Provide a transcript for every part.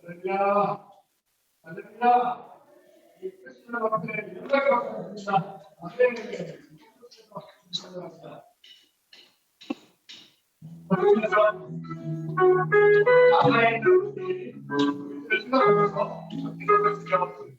할렐루야, 할렐루야. 이 크리스천 앞에 연락을 받습니다. 아멘. 감사합니다. 아멘. 생각하면서 기도를 드려.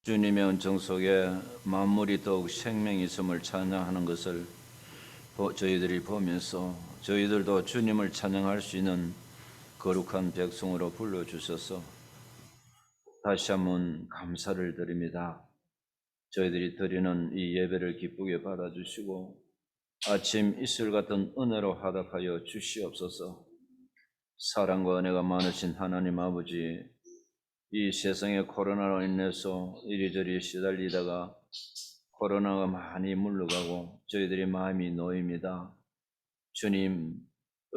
주님의 은총 속에 만물이 더욱 생명이 있음을 찬양하는 것을 저희들이 보면서 저희들도 주님을 찬양할 수 있는 거룩한 백성으로 불러주셔서 다시 한번 감사를 드립니다. 저희들이 드리는 이 예배를 기쁘게 받아주시고 아침 이슬 같은 은혜로 화답하여 주시옵소서. 사랑과 은혜가 많으신 하나님 아버지, 이 세상의 코로나로 인해서 이리저리 시달리다가 코로나가 많이 물러가고 저희들의 마음이 놓입니다. 주님,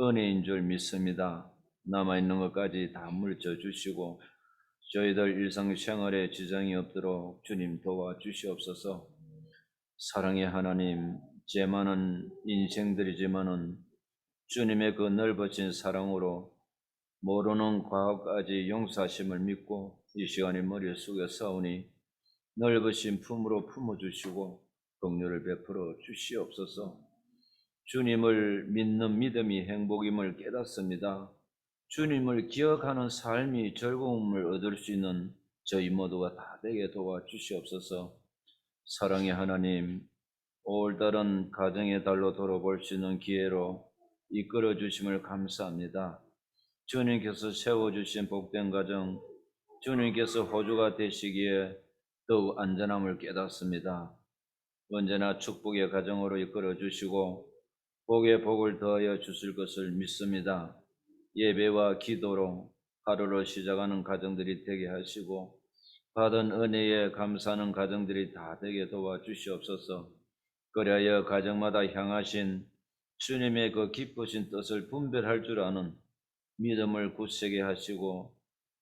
은혜인 줄 믿습니다. 남아있는 것까지 다 물져 주시고 저희들 일상생활에 지장이 없도록 주님 도와주시옵소서. 사랑의 하나님, 제 많은 인생들이지만은 주님의 그 넓어진 사랑으로 모르는 과거까지 용서하심을 믿고 이 시간에 머리를 숙여 싸우니 넓으신 품으로 품어주시고 긍휼을 베풀어 주시옵소서. 주님을 믿는 믿음이 행복임을 깨닫습니다. 주님을 기억하는 삶이 즐거움을 얻을 수 있는 저희 모두가 다 되게 도와주시옵소서. 사랑의 하나님, 올달은 가정의 달로 돌아볼 수 있는 기회로 이끌어 주심을 감사합니다. 주님께서 세워주신 복된 가정, 주님께서 호주가 되시기에 더욱 안전함을 깨닫습니다. 언제나 축복의 가정으로 이끌어 주시고 복의 복을 더하여 주실 것을 믿습니다. 예배와 기도로 하루를 시작하는 가정들이 되게 하시고 받은 은혜에 감사하는 가정들이 다 되게 도와주시옵소서. 그리하여 가정마다 향하신 주님의 그 기쁘신 뜻을 분별할 줄 아는 믿음을 굳세게 하시고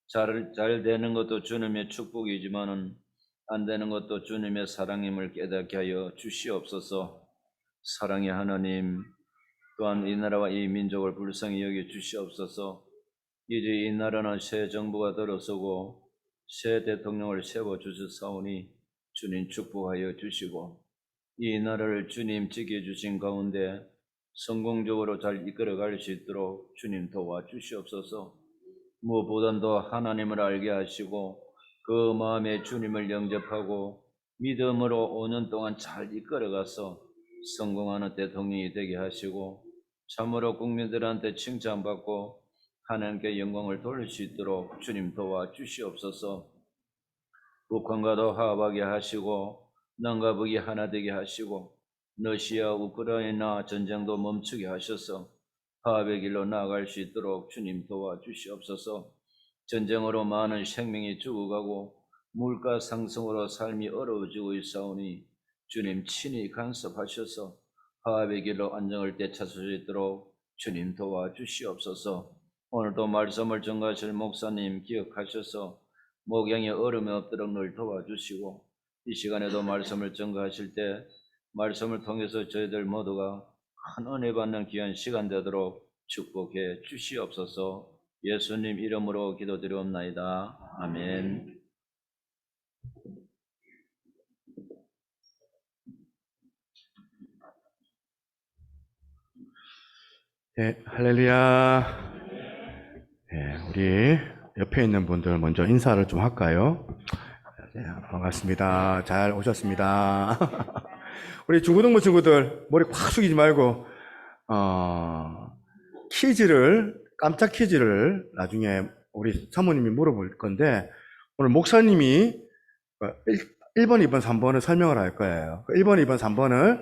잘 되는 것도 주님의 축복이지만은 안 되는 것도 주님의 사랑임을 깨닫게 하여 주시옵소서. 사랑의 하나님, 또한 이 나라와 이 민족을 불쌍히 여겨 주시옵소서. 이제 이 나라는 새 정부가 들어서고 새 대통령을 세워 주셨사오니 주님 축복하여 주시고 이 나라를 주님 지켜주신 가운데 성공적으로 잘 이끌어갈 수 있도록 주님 도와주시옵소서. 무엇보다도 하나님을 알게 하시고 그 마음에 주님을 영접하고 믿음으로 5년 동안 잘 이끌어가서 성공하는 대통령이 되게 하시고 참으로 국민들한테 칭찬받고 하나님께 영광을 돌릴 수 있도록 주님 도와주시옵소서. 북한과도 화합하게 하시고 남과 북이 하나 되게 하시고 러시아 우크라이나 전쟁도 멈추게 하셔서 화합의 길로 나아갈 수 있도록 주님 도와주시옵소서. 전쟁으로 많은 생명이 죽어가고 물가 상승으로 삶이 어려워지고 있사오니 주님 친히 간섭하셔서 화합의 길로 안정을 되찾을 수 있도록 주님 도와주시옵소서. 오늘도 말씀을 전가하실 목사님 기억하셔서 목양에 얼음이 없도록 늘 도와주시고 이 시간에도 말씀을 전가하실 때 말씀을 통해서 저희들 모두가 큰 은혜 받는 귀한 시간 되도록 축복해 주시옵소서. 예수님 이름으로 기도드리옵나이다. 아멘. 네, 할렐루야. 네, 우리 옆에 있는 분들 먼저 인사를 좀 할까요? 네, 반갑습니다. 잘 오셨습니다. 우리 중고등부 친구들 머리 콱 숙이지 말고 깜짝 퀴즈를 나중에 우리 사모님이 물어볼 건데 오늘 목사님이 1번, 2번, 3번을 설명을 할 거예요. 1번, 2번, 3번을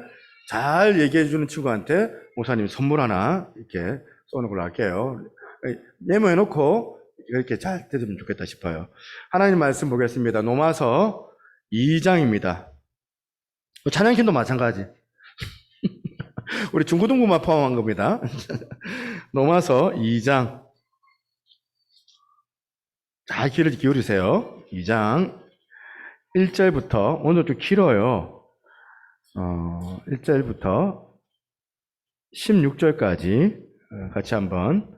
잘 얘기해 주는 친구한테 목사님이 선물 하나 이렇게 쏘는 걸로 할게요. 메모해 놓고 이렇게 잘 들으면 좋겠다 싶어요. 하나님 말씀 보겠습니다. 로마서 2장입니다. 찬양팀도 마찬가지. 우리 중고등부만 포함한 겁니다. 로마서 2장. 잘 귀를 기울이세요. 2장 1절부터, 오늘 좀 길어요. 1절부터 16절까지 같이 한번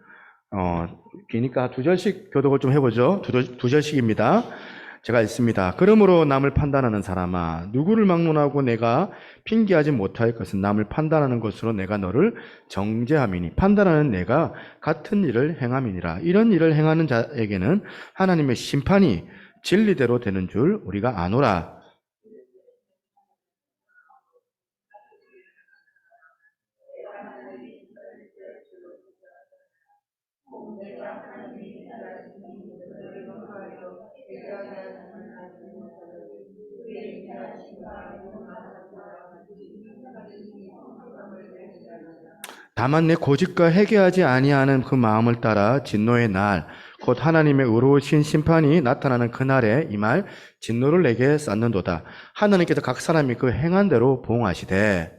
기니까 2절씩 교독을 좀 해보죠. 2절씩입니다. 제가 읽습니다. 그러므로 남을 판단하는 사람아, 누구를 막론하고 내가 핑계하지 못할 것은 남을 판단하는 것으로 내가 너를 정죄함이니 판단하는 내가 같은 일을 행함이니라. 이런 일을 행하는 자에게는 하나님의 심판이 진리대로 되는 줄 우리가 아노라. 다만 내 고집과 회개하지 아니하는 그 마음을 따라 진노의 날, 곧 하나님의 의로우신 심판이 나타나는 그날에 이 말 진노를 내게 쌓는도다. 하나님께서 각 사람이 그 행한 대로 보응하시되.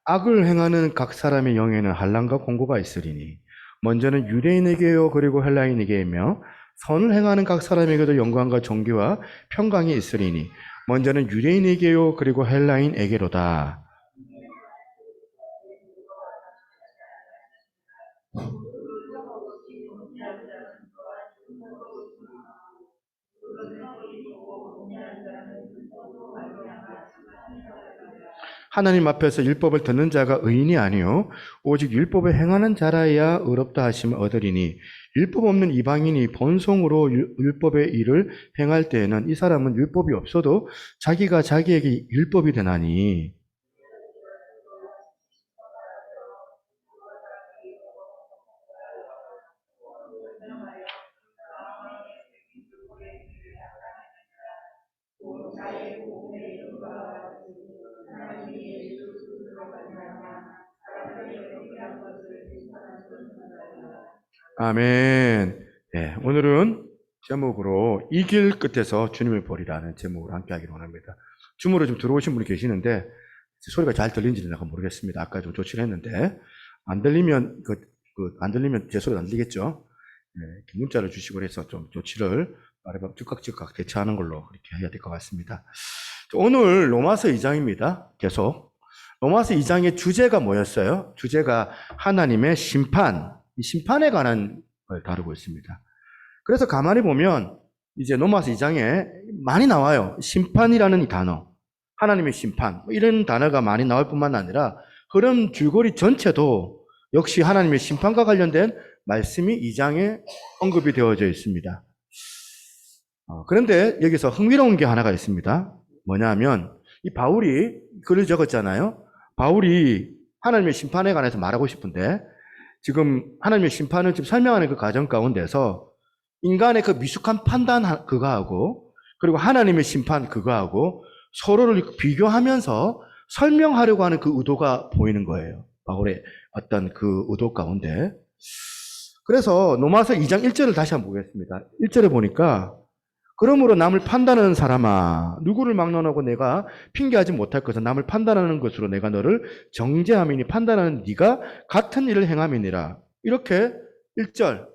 악을 행하는 각 사람의 영에는 환난과 공고가 있으리니 먼저는 유대인에게요 그리고 헬라인에게이며 선을 행하는 각 사람에게도 영광과 존귀와 평강이 있으리니 먼저는 유대인에게요 그리고 헬라인에게로다. 하나님 앞에서 율법을 듣는 자가 의인이 아니요 오직 율법을 행하는 자라야 의롭다 하심을 얻으리니 율법 없는 이방인이 본성으로 율법의 일을 행할 때에는 이 사람은 율법이 없어도 자기가 자기에게 율법이 되나니. 아멘. 네, 오늘은 제목으로 이 길 끝에서 주님을 보리라는 제목으로 함께 하기를 원합니다. 줌으로 좀 들어오신 분이 계시는데 소리가 잘 들리는지는 내가 모르겠습니다. 아까 좀 조치를 했는데 안 들리면 안 들리면 제 소리가 안 들리겠죠. 네, 문자를 주시고 그래서 좀 조치를 즉각 대처하는 걸로 그렇게 해야 될 것 같습니다. 오늘 로마서 2장입니다. 계속 로마서 2장의 주제가 뭐였어요? 주제가 하나님의 심판, 이 심판에 관한 걸 다루고 있습니다. 그래서 가만히 보면 이제 로마서 2장에 많이 나와요. 심판이라는 이 단어, 하나님의 심판 이런 단어가 많이 나올 뿐만 아니라 흐름 줄거리 전체도 역시 하나님의 심판과 관련된 말씀이 2장에 언급이 되어져 있습니다. 그런데 여기서 흥미로운 게 하나가 있습니다. 뭐냐면 이 바울이 글을 적었잖아요. 바울이 하나님의 심판에 관해서 말하고 싶은데 지금 하나님의 심판을 지금 설명하는 그 과정 가운데서 인간의 그 미숙한 판단 그거하고 그리고 하나님의 심판 그거하고 서로를 비교하면서 설명하려고 하는 그 의도가 보이는 거예요. 바울의 어떤 그 의도 가운데. 그래서 로마서 2장 1절을 다시 한번 보겠습니다. 1절에 보니까 그러므로 남을 판단하는 사람아 누구를 막론하고 내가 핑계하지 못할 것은 남을 판단하는 것으로 내가 너를 정죄함이니 판단하는 네가 같은 일을 행함이니라. 이렇게 1절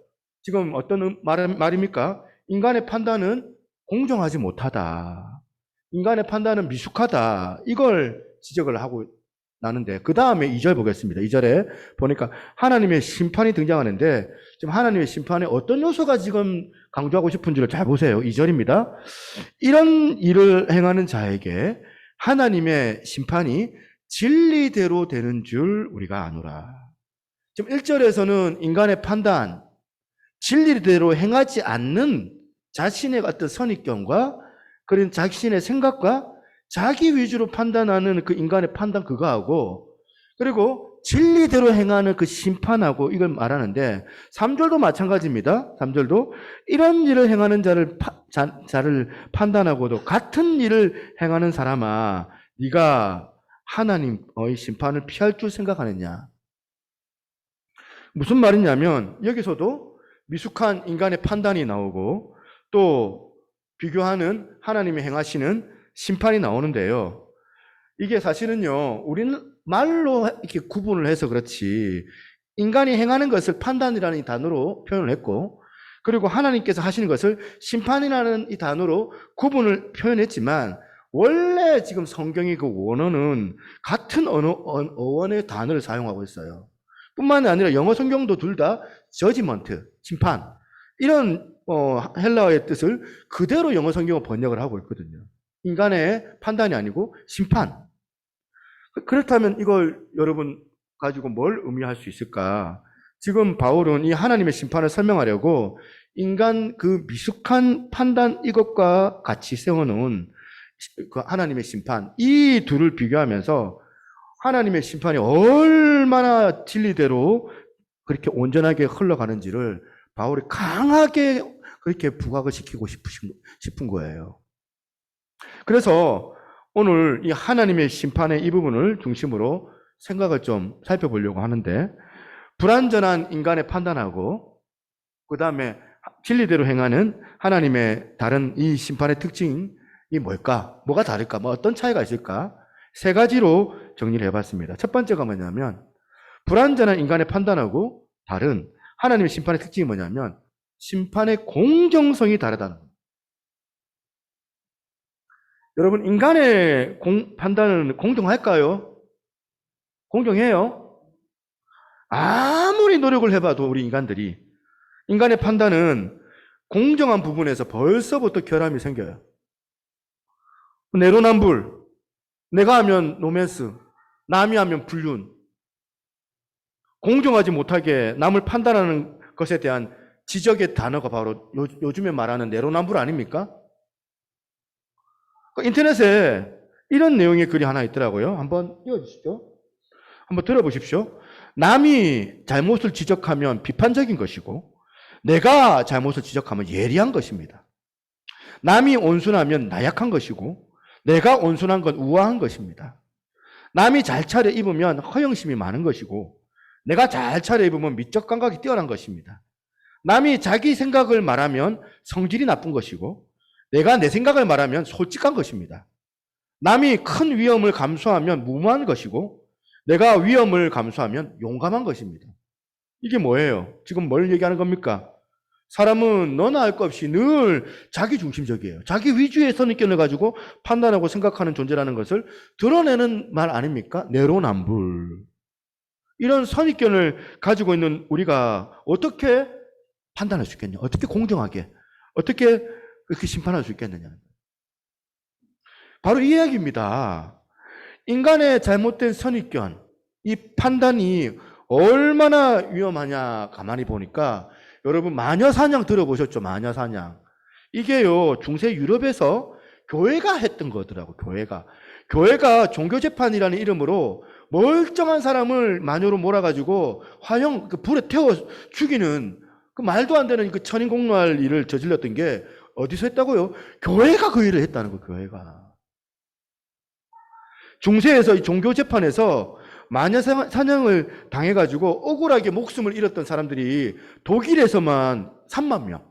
지금 어떤 말입니까? 인간의 판단은 공정하지 못하다. 인간의 판단은 미숙하다. 이걸 지적을 하고 나는데 그 다음에 2절 보겠습니다. 2절에 보니까 하나님의 심판이 등장하는데 지금 하나님의 심판에 어떤 요소가 지금 강조하고 싶은지를 잘 보세요. 2절입니다. 이런 일을 행하는 자에게 하나님의 심판이 진리대로 되는 줄 우리가 아노라. 지금 1절에서는 인간의 판단, 진리대로 행하지 않는 자신의 어떤 선입견과 그런 자신의 생각과 자기 위주로 판단하는 그 인간의 판단 그거하고 그리고 진리대로 행하는 그 심판하고 이걸 말하는데 3절도 마찬가지입니다. 3절도 이런 일을 행하는 자를 판단하고도 같은 일을 행하는 사람아 네가 하나님의 심판을 피할 줄 생각하느냐. 무슨 말이냐면 여기서도 미숙한 인간의 판단이 나오고 또 비교하는 하나님이 행하시는 심판이 나오는데요. 이게 사실은요, 우리는 말로 이렇게 구분을 해서 그렇지, 인간이 행하는 것을 판단이라는 이 단어로 표현을 했고, 그리고 하나님께서 하시는 것을 심판이라는 이 단어로 구분을 표현했지만, 원래 지금 성경의 그 원어는 같은 어원의 단어를 사용하고 있어요. 뿐만 아니라 영어 성경도 둘 다 저지먼트, 심판, 이런 헬라어의 뜻을 그대로 영어 성경은 번역을 하고 있거든요. 인간의 판단이 아니고 심판. 그렇다면 이걸 여러분 가지고 뭘 의미할 수 있을까? 지금 바울은 이 하나님의 심판을 설명하려고 인간 그 미숙한 판단 이것과 같이 세워놓은 그 하나님의 심판, 이 둘을 비교하면서 하나님의 심판이 얼마나 진리대로 그렇게 온전하게 흘러가는지를 바울이 강하게 그렇게 부각을 시키고 싶은 거예요. 그래서 오늘 이 하나님의 심판의 이 부분을 중심으로 생각을 좀 살펴보려고 하는데, 불완전한 인간의 판단하고 그 다음에 진리대로 행하는 하나님의 다른 이 심판의 특징이 뭘까? 뭐가 다를까? 뭐 어떤 차이가 있을까? 세 가지로 정리를 해봤습니다. 첫 번째가 뭐냐면, 불완전한 인간의 판단하고 다른 하나님의 심판의 특징이 뭐냐면 심판의 공정성이 다르다는 겁니다. 여러분, 인간의 판단은 공정할까요? 공정해요? 아무리 노력을 해봐도 우리 인간의 판단은 공정한 부분에서 벌써부터 결함이 생겨요. 내로남불, 내가 하면 로맨스, 남이 하면 불륜, 공정하지 못하게 남을 판단하는 것에 대한 지적의 단어가 바로 요즘에 말하는 내로남불 아닙니까? 인터넷에 이런 내용의 글이 하나 있더라고요. 한번 읽어주시죠. 한번 들어보십시오. 남이 잘못을 지적하면 비판적인 것이고 내가 잘못을 지적하면 예리한 것입니다. 남이 온순하면 나약한 것이고 내가 온순한 건 우아한 것입니다. 남이 잘 차려입으면 허영심이 많은 것이고 내가 잘 차려입으면 미적 감각이 뛰어난 것입니다. 남이 자기 생각을 말하면 성질이 나쁜 것이고 내가 내 생각을 말하면 솔직한 것입니다. 남이 큰 위험을 감수하면 무모한 것이고 내가 위험을 감수하면 용감한 것입니다. 이게 뭐예요? 지금 뭘 얘기하는 겁니까? 사람은 너나 할 것 없이 늘 자기중심적이에요. 자기 위주의 선입견을 가지고 판단하고 생각하는 존재라는 것을 드러내는 말 아닙니까? 내로남불. 이런 선입견을 가지고 있는 우리가 어떻게 판단할 수 있겠냐? 어떻게 공정하게, 어떻게 그렇게 심판할 수 있겠느냐? 바로 이 이야기입니다. 인간의 잘못된 선입견, 이 판단이 얼마나 위험하냐 가만히 보니까 여러분 마녀사냥 들어보셨죠? 마녀사냥. 이게요, 중세 유럽에서 교회가 했던 거더라고, 교회가. 교회가 종교재판이라는 이름으로 멀쩡한 사람을 마녀로 몰아가지고 화형, 불에 태워 죽이는 그 말도 안 되는 그 천인공노할 일을 저질렀던 게 어디서 했다고요? 교회가 그 일을 했다는 거예요, 교회가. 중세에서 이 종교재판에서 마녀 사냥을 당해가지고 억울하게 목숨을 잃었던 사람들이 독일에서만 3만 명.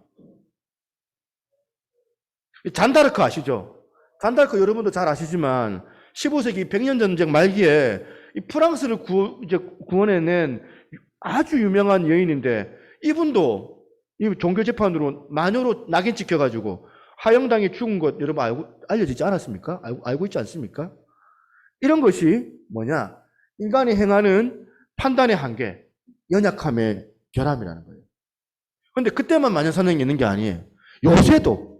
잔다르크 아시죠? 잔다르크 여러분도 잘 아시지만 15세기 100년 전쟁 말기에 이 프랑스를 구원해낸 아주 유명한 여인인데 이분도 이 종교재판으로 마녀로 낙인 찍혀가지고 하형당해 죽은 것 여러분 알려지지 않았습니까? 알고 있지 않습니까? 이런 것이 뭐냐? 인간이 행하는 판단의 한계, 연약함의 결함이라는 거예요. 그런데 그때만 마녀사냥이 있는 게 아니에요. 요새도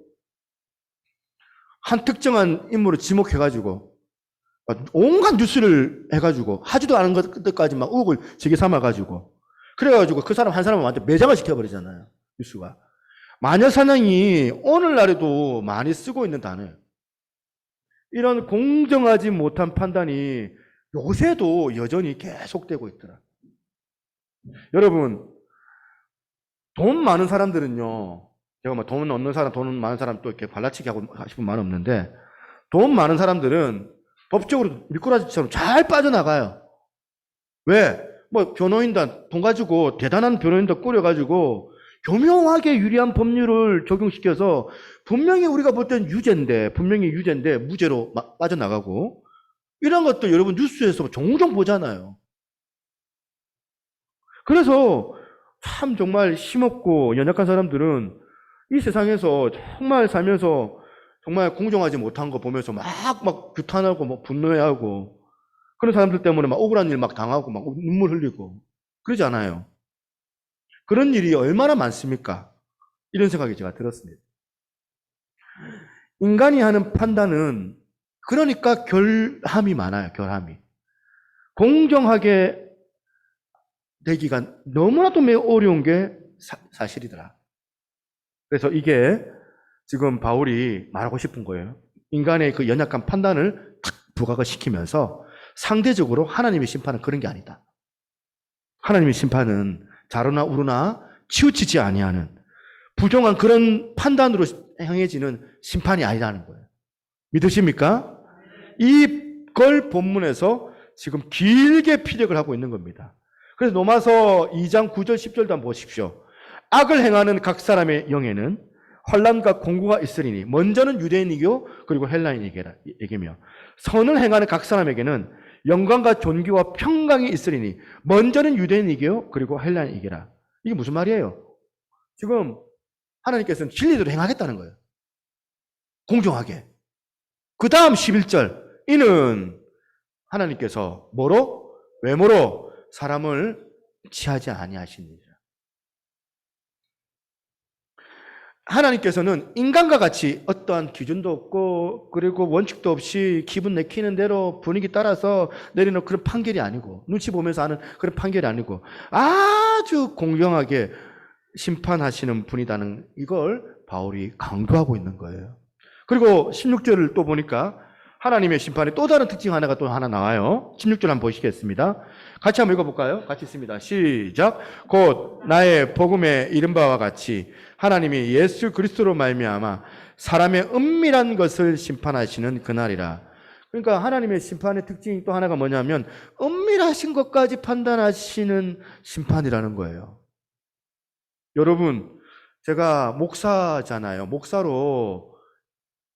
한 특정한 인물을 지목해가지고 온갖 뉴스를 해가지고 하지도 않은 것까지 막 의혹을 제기 삼아가지고 그래가지고 그 사람 한 사람을 완전 매장을 시켜버리잖아요. 뉴스가. 마녀사냥이 오늘날에도 많이 쓰고 있는 단어예요. 이런 공정하지 못한 판단이 요새도 여전히 계속되고 있더라. 여러분, 돈 많은 사람들은요, 제가 뭐 돈 없는 사람, 돈 많은 사람 또 이렇게 발라치기 하고 싶은 마음 없는데, 돈 많은 사람들은 법적으로 미꾸라지처럼 잘 빠져나가요. 왜? 뭐 변호인단 돈 가지고 대단한 변호인단 꾸려가지고 교묘하게 유리한 법률을 적용시켜서 분명히 우리가 볼 땐 분명히 유죄인데 무죄로 빠져나가고 이런 것도 여러분 뉴스에서 종종 보잖아요. 그래서 참 정말 힘없고 연약한 사람들은 이 세상에서 정말 살면서 정말 공정하지 못한 거 보면서 막 규탄하고 막 분노해하고 그런 사람들 때문에 막 억울한 일 막 당하고 막 눈물 흘리고 그러지 않아요. 그런 일이 얼마나 많습니까? 이런 생각이 제가 들었습니다. 인간이 하는 판단은 그러니까 결함이 많아요. 결함이. 공정하게 되기가 너무나도 매우 어려운 게 사실이더라. 그래서 이게 지금 바울이 말하고 싶은 거예요. 인간의 그 연약한 판단을 탁 부각을 시키면서 상대적으로 하나님의 심판은 그런 게 아니다. 하나님의 심판은 자로나 우로나 치우치지 아니하는 부정한 그런 판단으로 행해지는 심판이 아니라는 거예요. 믿으십니까? 이걸 본문에서 지금 길게 피력을 하고 있는 겁니다. 그래서 로마서 2장 9절 10절도 한번 보십시오. 악을 행하는 각 사람의 영에는 환난과 공고가 있으리니 먼저는 유대인이고 그리고 헬라인에게며 선을 행하는 각 사람에게는 영광과 존귀와 평강이 있으리니 먼저는 유대인이고 그리고 헬라인에게라. 이게 무슨 말이에요? 지금 하나님께서는 진리대로 행하겠다는 거예요. 공정하게. 그 다음 11절. 이는 하나님께서 뭐로? 외모로 사람을 취하지 아니하시니라. 하나님께서는 인간과 같이 어떠한 기준도 없고 그리고 원칙도 없이 기분 내키는 대로 분위기 따라서 내리는 그런 판결이 아니고 눈치 보면서 하는 그런 판결이 아니고 아주 공정하게 심판하시는 분이라는 이걸 바울이 강조하고 있는 거예요. 그리고 16절을 또 보니까 하나님의 심판의 또 다른 특징 하나가 또 하나 나와요. 16절 한번 보시겠습니다. 같이 한번 읽어볼까요? 같이 있습니다. 시작. 곧 나의 복음에 이른 바와 같이 하나님이 예수 그리스도로 말미암아 사람의 은밀한 것을 심판하시는 그날이라. 그러니까 하나님의 심판의 특징이 또 하나가 뭐냐면 은밀하신 것까지 판단하시는 심판이라는 거예요. 여러분, 제가 목사잖아요. 목사로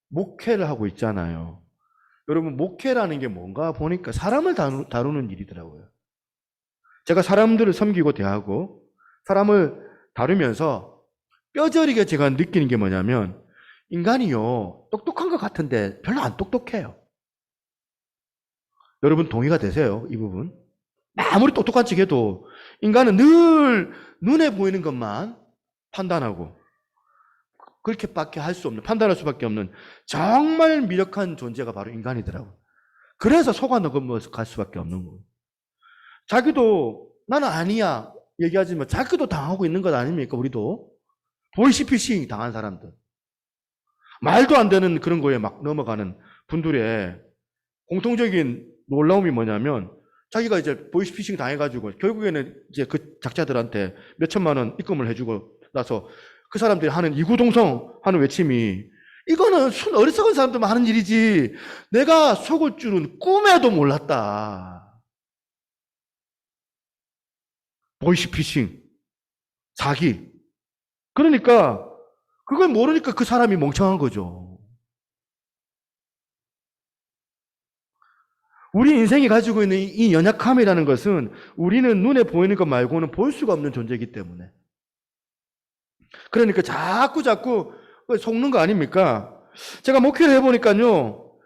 목회를 하고 있잖아요. 여러분, 목회라는 게 뭔가 보니까 사람을 다루는 일이더라고요. 제가 사람들을 섬기고 대하고 사람을 다루면서 뼈저리게 제가 느끼는 게 뭐냐면 인간이요, 똑똑한 것 같은데 별로 안 똑똑해요. 여러분 동의가 되세요? 이 부분? 아무리 똑똑한 척 해도 인간은 늘 눈에 보이는 것만 판단하고 그렇게밖에 할 수 없는, 판단할 수밖에 없는 정말 미력한 존재가 바로 인간이더라고요. 그래서 속아 넘어서 갈 수밖에 없는 거예요. 자기도 나는 아니야 얘기하지만 자기도 당하고 있는 것 아닙니까? 우리도 보이시피싱 당한 사람들, 말도 안 되는 그런 거에 막 넘어가는 분들의 공통적인 놀라움이 뭐냐면 자기가 이제 보이시피싱 당해가지고 결국에는 이제 그 작자들한테 몇 천만 원 입금을 해주고 나서 그 사람들이 하는 이구동성 하는 외침이 이거는 순 어리석은 사람들만 하는 일이지 내가 속을 줄은 꿈에도 몰랐다. 보이시피싱, 사기. 그러니까 그걸 모르니까 그 사람이 멍청한 거죠. 우리 인생이 가지고 있는 이 연약함이라는 것은 우리는 눈에 보이는 것 말고는 볼 수가 없는 존재이기 때문에. 그러니까 자꾸 속는 거 아닙니까? 제가 목회를 해보니까요,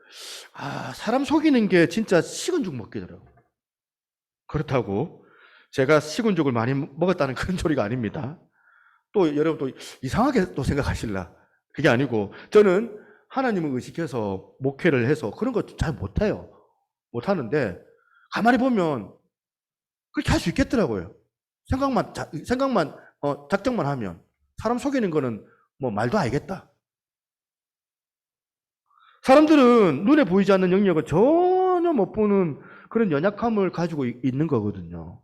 사람 속이는 게 진짜 식은 죽 먹기더라고요. 그렇다고 제가 식은 죽을 많이 먹었다는 그런 소리가 아닙니다. 또 여러분 또 이상하게 또 생각하실라. 그게 아니고 저는 하나님을 의식해서 목회를 해서 그런 거 잘 못해요. 못하는데 가만히 보면 그렇게 할 수 있겠더라고요. 작정만 하면 사람 속이는 거는 뭐 말도 알겠다. 사람들은 눈에 보이지 않는 영역을 전혀 못 보는 그런 연약함을 가지고 있는 거거든요.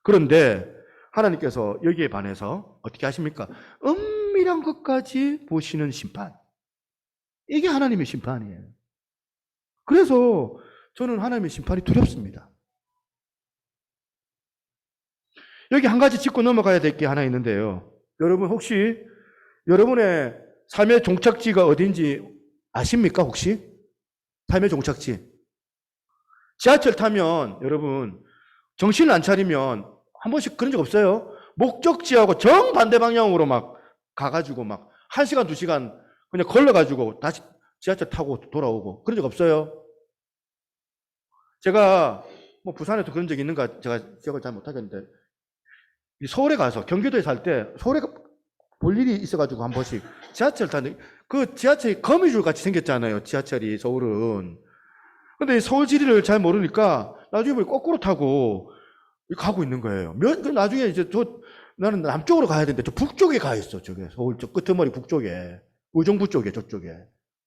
그런데 하나님께서 여기에 반해서 어떻게 하십니까? 은밀한 것까지 보시는 심판. 이게 하나님의 심판이에요. 그래서 저는 하나님의 심판이 두렵습니다. 여기 한 가지 짚고 넘어가야 될 게 하나 있는데요. 여러분 혹시 여러분의 삶의 종착지가 어딘지 아십니까? 혹시? 삶의 종착지. 지하철 타면 여러분 정신을 안 차리면 한 번씩 그런 적 없어요? 목적지하고 정반대 방향으로 막 가가지고 막 1시간, 2시간 그냥 걸러가지고 다시 지하철 타고 돌아오고 그런 적 없어요? 제가 뭐 부산에도 그런 적이 있는가 제가 기억을 잘 못하겠는데 서울에 가서 경기도에 살 때 서울에 볼 일이 있어가지고 한 번씩 지하철 타는, 그 지하철이 거미줄 같이 생겼잖아요. 지하철이, 서울은. 근데 서울 지리를 잘 모르니까 나중에 보니 거꾸로 타고 가고 있는 거예요. 나중에 이제 나는 남쪽으로 가야 되는데 저 북쪽에 가 있어. 저게 서울 저 끄트머리 북쪽에, 의정부 쪽에, 저쪽에.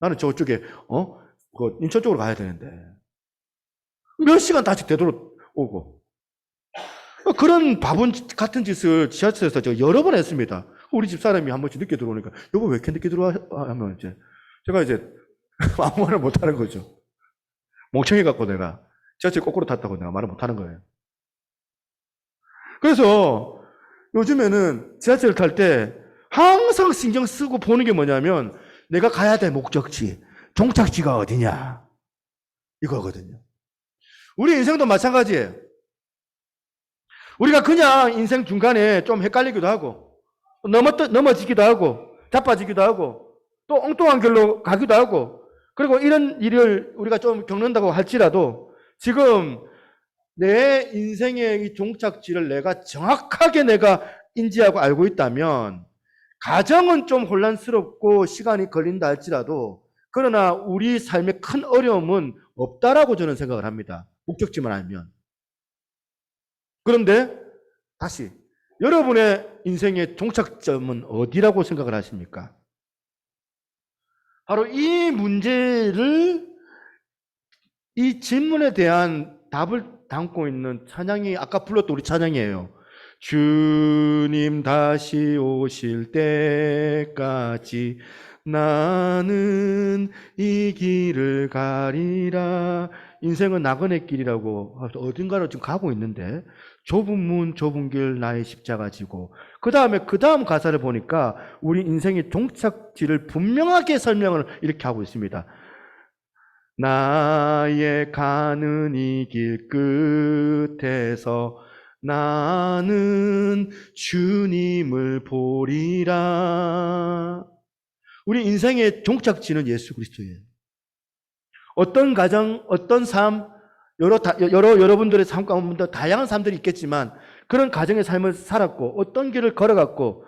나는 저쪽에 그 인천 쪽으로 가야 되는데 몇 시간 다시 되돌아오고, 그런 바본 같은 짓을 지하철에서 제가 여러 번 했습니다. 우리 집 사람이 한 번씩 늦게 들어오니까 여보 왜 이렇게 늦게 들어와 하면 이제 제가 이제 아무 말을 못 하는 거죠. 멍청해 갖고 내가 지하철 거꾸로 탔다고 내가 말을 못 하는 거예요. 그래서 요즘에는 지하철 탈 때 항상 신경 쓰고 보는 게 뭐냐면 내가 가야 될 목적지, 종착지가 어디냐, 이거거든요. 우리 인생도 마찬가지예요. 우리가 그냥 인생 중간에 좀 헷갈리기도 하고 넘어지기도 하고 자빠지기도 하고 또 엉뚱한 길로 가기도 하고, 그리고 이런 일을 우리가 좀 겪는다고 할지라도 지금 내 인생의 이 종착지를 내가 정확하게 내가 인지하고 알고 있다면 가정은 좀 혼란스럽고 시간이 걸린다 할지라도 그러나 우리 삶에 큰 어려움은 없다라고 저는 생각을 합니다. 목적지만 알면. 그런데 다시 여러분의 인생의 종착점은 어디라고 생각을 하십니까? 바로 이 문제를, 이 질문에 대한 답을 담고 있는 찬양이 아까 불렀던 우리 찬양이에요. 주님 다시 오실 때까지 나는 이 길을 가리라. 인생은 나그네 길이라고 어딘가로 지금 가고 있는데 좁은 문 좁은 길 나의 십자가 지고, 그 다음 가사를 보니까 우리 인생의 종착지를 분명하게 설명을 이렇게 하고 있습니다. 나의 가는 이 길 끝에서 나는 주님을 보리라. 우리 인생의 종착지는 예수 그리스도예요. 어떤 가정, 어떤 삶, 여러분들의 삶 가운데 다양한 삶들이 있겠지만 그런 가정의 삶을 살았고 어떤 길을 걸어갔고,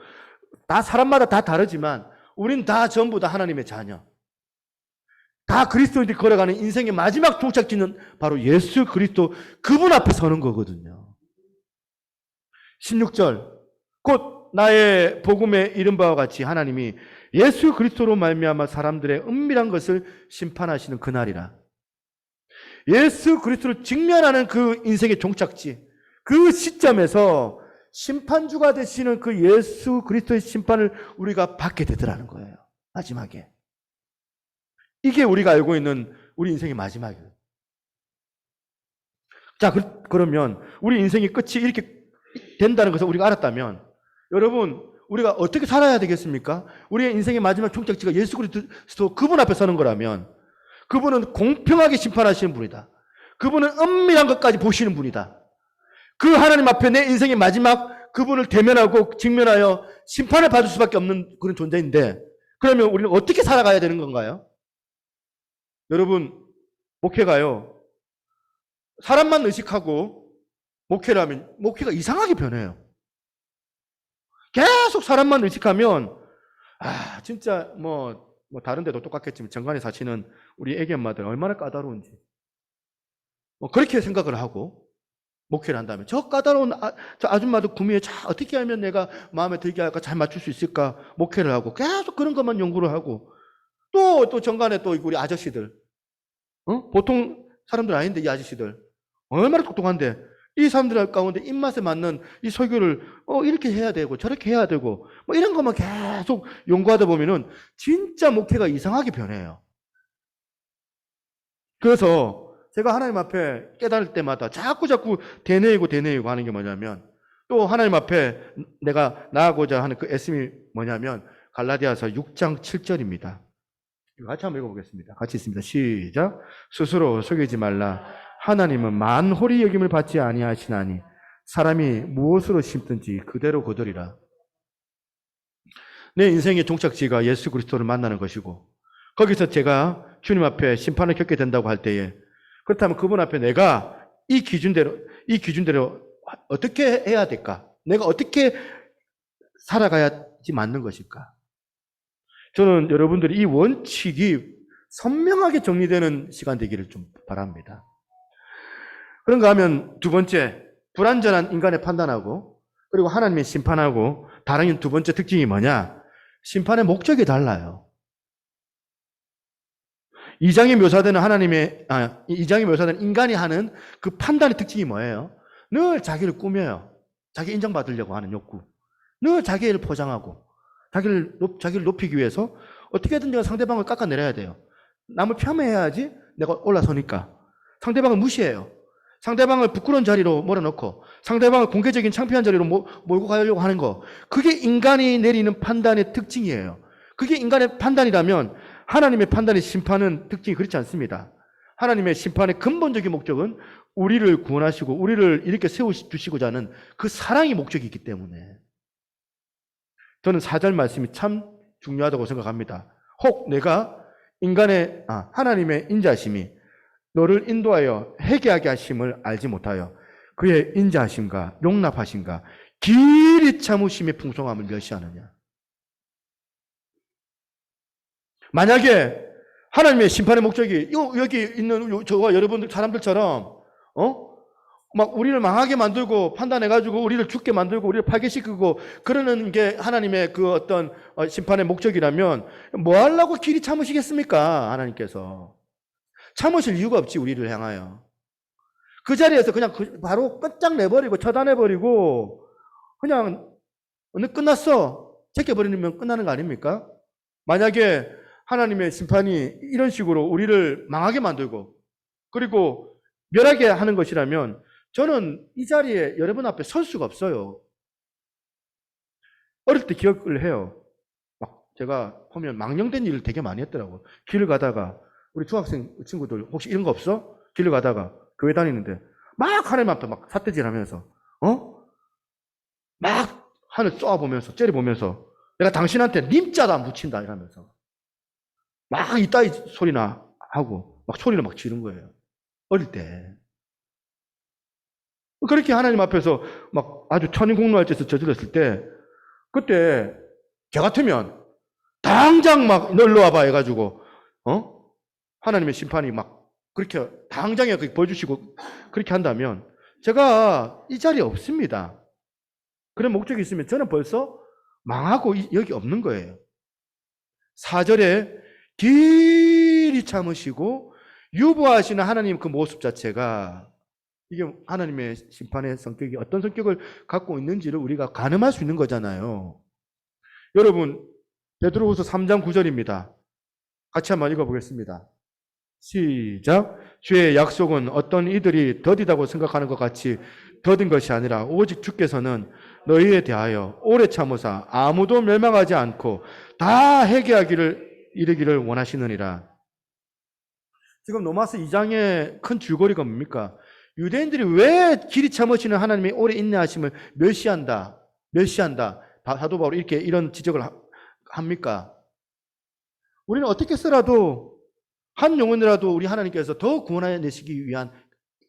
다 사람마다 다 다르지만 우린 다 전부 다 하나님의 자녀, 다 그리스도인들이 걸어가는 인생의 마지막 종착지는 바로 예수 그리스도, 그분 앞에 서는 거거든요. 16절, 곧 나의 복음에 이른 바와 같이 하나님이 예수 그리스도로 말미암아 사람들의 은밀한 것을 심판하시는 그날이라. 예수 그리스도를 직면하는 그 인생의 종착지, 그 시점에서 심판주가 되시는 그 예수 그리스도의 심판을 우리가 받게 되더라는 거예요. 마지막에. 이게 우리가 알고 있는 우리 인생의 마지막이에요. 자, 그러면 우리 인생의 끝이 이렇게 된다는 것을 우리가 알았다면 여러분, 우리가 어떻게 살아야 되겠습니까? 우리의 인생의 마지막 종착지가 예수 그리스도, 그분 앞에 서는 거라면 그분은 공평하게 심판하시는 분이다. 그분은 은밀한 것까지 보시는 분이다. 그 하나님 앞에 내 인생의 마지막 그분을 대면하고 직면하여 심판을 받을 수밖에 없는 그런 존재인데, 그러면 우리는 어떻게 살아가야 되는 건가요? 여러분, 목회가요, 사람만 의식하고 목회를 하면 목회가 이상하게 변해요. 계속 사람만 의식하면 진짜 뭐 다른 데도 똑같겠지만 정관에 사시는 우리 애기 엄마들 얼마나 까다로운지 그렇게 생각을 하고 목회를 한다면 저 까다로운 저 아줌마도 구미에 어떻게 하면 내가 마음에 들게 할까, 잘 맞출 수 있을까 목회를 하고 계속 그런 것만 연구를 하고, 또 정관에 또 우리 아저씨들, 보통 사람들 아닌데 이 아저씨들 얼마나 똑똑한데 이 사람들 가운데 입맛에 맞는 이 설교를 이렇게 해야 되고 저렇게 해야 되고 뭐 이런 것만 계속 연구하다 보면은 진짜 목회가 이상하게 변해요. 그래서 제가 하나님 앞에 깨달을 때마다 자꾸 되뇌이고 하는 게 뭐냐면, 또 하나님 앞에 내가 나아가고자 하는 그 애씀이 뭐냐면 갈라디아서 6장 7절입니다. 같이 한번 읽어보겠습니다. 같이 있습니다. 시작. 스스로 속이지 말라. 하나님은 만홀히 여김을 받지 아니하시나니 사람이 무엇으로 심든지 그대로 거두리라. 내 인생의 종착지가 예수 그리스도를 만나는 것이고, 거기서 제가 주님 앞에 심판을 겪게 된다고 할 때에, 그렇다면 그분 앞에 내가 이 기준대로 어떻게 해야 될까? 내가 어떻게 살아가야지 것이 맞는 것일까? 저는 여러분들이 이 원칙이 선명하게 정리되는 시간 되기를 좀 바랍니다. 그런가 하면 두 번째, 불완전한 인간의 판단하고 그리고 하나님의 심판하고 다른 두 번째 특징이 뭐냐? 심판의 목적이 달라요. 2장에 묘사되는 인간이 하는 그 판단의 특징이 뭐예요? 늘 자기를 꾸며요. 자기 인정받으려고 하는 욕구. 늘 자기를 포장하고 자기를 높이기 위해서 어떻게든 상대방을 깎아내려야 돼요. 남을 폄훼해야지 내가 올라서니까. 상대방을 무시해요. 상대방을 부끄러운 자리로 몰아넣고 상대방을 공개적인 창피한 자리로 몰고 가려고 하는 거. 그게 인간이 내리는 판단의 특징이에요. 그게 인간의 판단이라면 하나님의 판단의 심판은 특징이 그렇지 않습니다. 하나님의 심판의 근본적인 목적은 우리를 구원하시고 우리를 이렇게 세워주시고자 하는 그 사랑이 목적이 있기 때문에 저는 4절 말씀이 참 중요하다고 생각합니다. 혹 내가 하나님의 인자하심이 너를 인도하여 회개하게 하심을 알지 못하여 그의 인자하심과 용납하심과 길이 참으심의 풍성함을 멸시하느냐. 만약에 하나님의 심판의 목적이 여기 있는 저와 여러분들 사람들처럼 막 우리를 망하게 만들고 판단해가지고 우리를 죽게 만들고 우리를 파괴시키고 그러는 게 하나님의 그 어떤 심판의 목적이라면 뭐 하려고 길이 참으시겠습니까? 하나님께서 참으실 이유가 없지. 우리를 향하여 그 자리에서 그냥 바로 끝장내버리고 처단해버리고 그냥 오늘 끝났어 제껴버리면 끝나는 거 아닙니까? 만약에 하나님의 심판이 이런 식으로 우리를 망하게 만들고 그리고 멸하게 하는 것이라면 저는 이 자리에 여러분 앞에 설 수가 없어요. 어릴 때 기억을 해요. 막 제가 보면 망령된 일을 되게 많이 했더라고요. 길을 가다가 우리 중학생 친구들 혹시 이런 거 없어? 길을 가다가 교회 다니는데 막 하나님 앞에 막 삿대질하면서 막 하늘 쏘아보면서 째려보면서 내가 당신한테 님자도 안 붙인다 이러면서 막 이따위 소리나 하고 막 소리를 막 지른 거예요. 어릴 때. 그렇게 하나님 앞에서 막 아주 천인공노할 짓을 저질렀을 때 그때 저 같으면 당장 막 널로 와봐 해가지고 하나님의 심판이 막 그렇게 당장에 보여주시고 그렇게 한다면 제가 이 자리에 없습니다. 그런 목적이 있으면 저는 벌써 망하고 여기 없는 거예요. 4절에 길이 참으시고 유보하시는 하나님 그 모습 자체가 이게 하나님의 심판의 성격이 어떤 성격을 갖고 있는지를 우리가 가늠할 수 있는 거잖아요. 여러분 베드로후서 3장 9절입니다. 같이 한번 읽어보겠습니다. 시작. 주의 약속은 어떤 이들이 더디다고 생각하는 것 같이 더딘 것이 아니라 오직 주께서는 너희에 대하여 오래 참으사 아무도 멸망하지 않고 다 회개하기를 이르기를 원하시느니라. 지금 로마서 2장의 큰 줄거리가 뭡니까? 유대인들이 왜 길이 참으시는 하나님의 오래 인내하심을 멸시한다. 사도 바울이 이런 지적을 합니까? 우리는 어떻게 써라도 한 영혼이라도 우리 하나님께서 더 구원해내시기 위한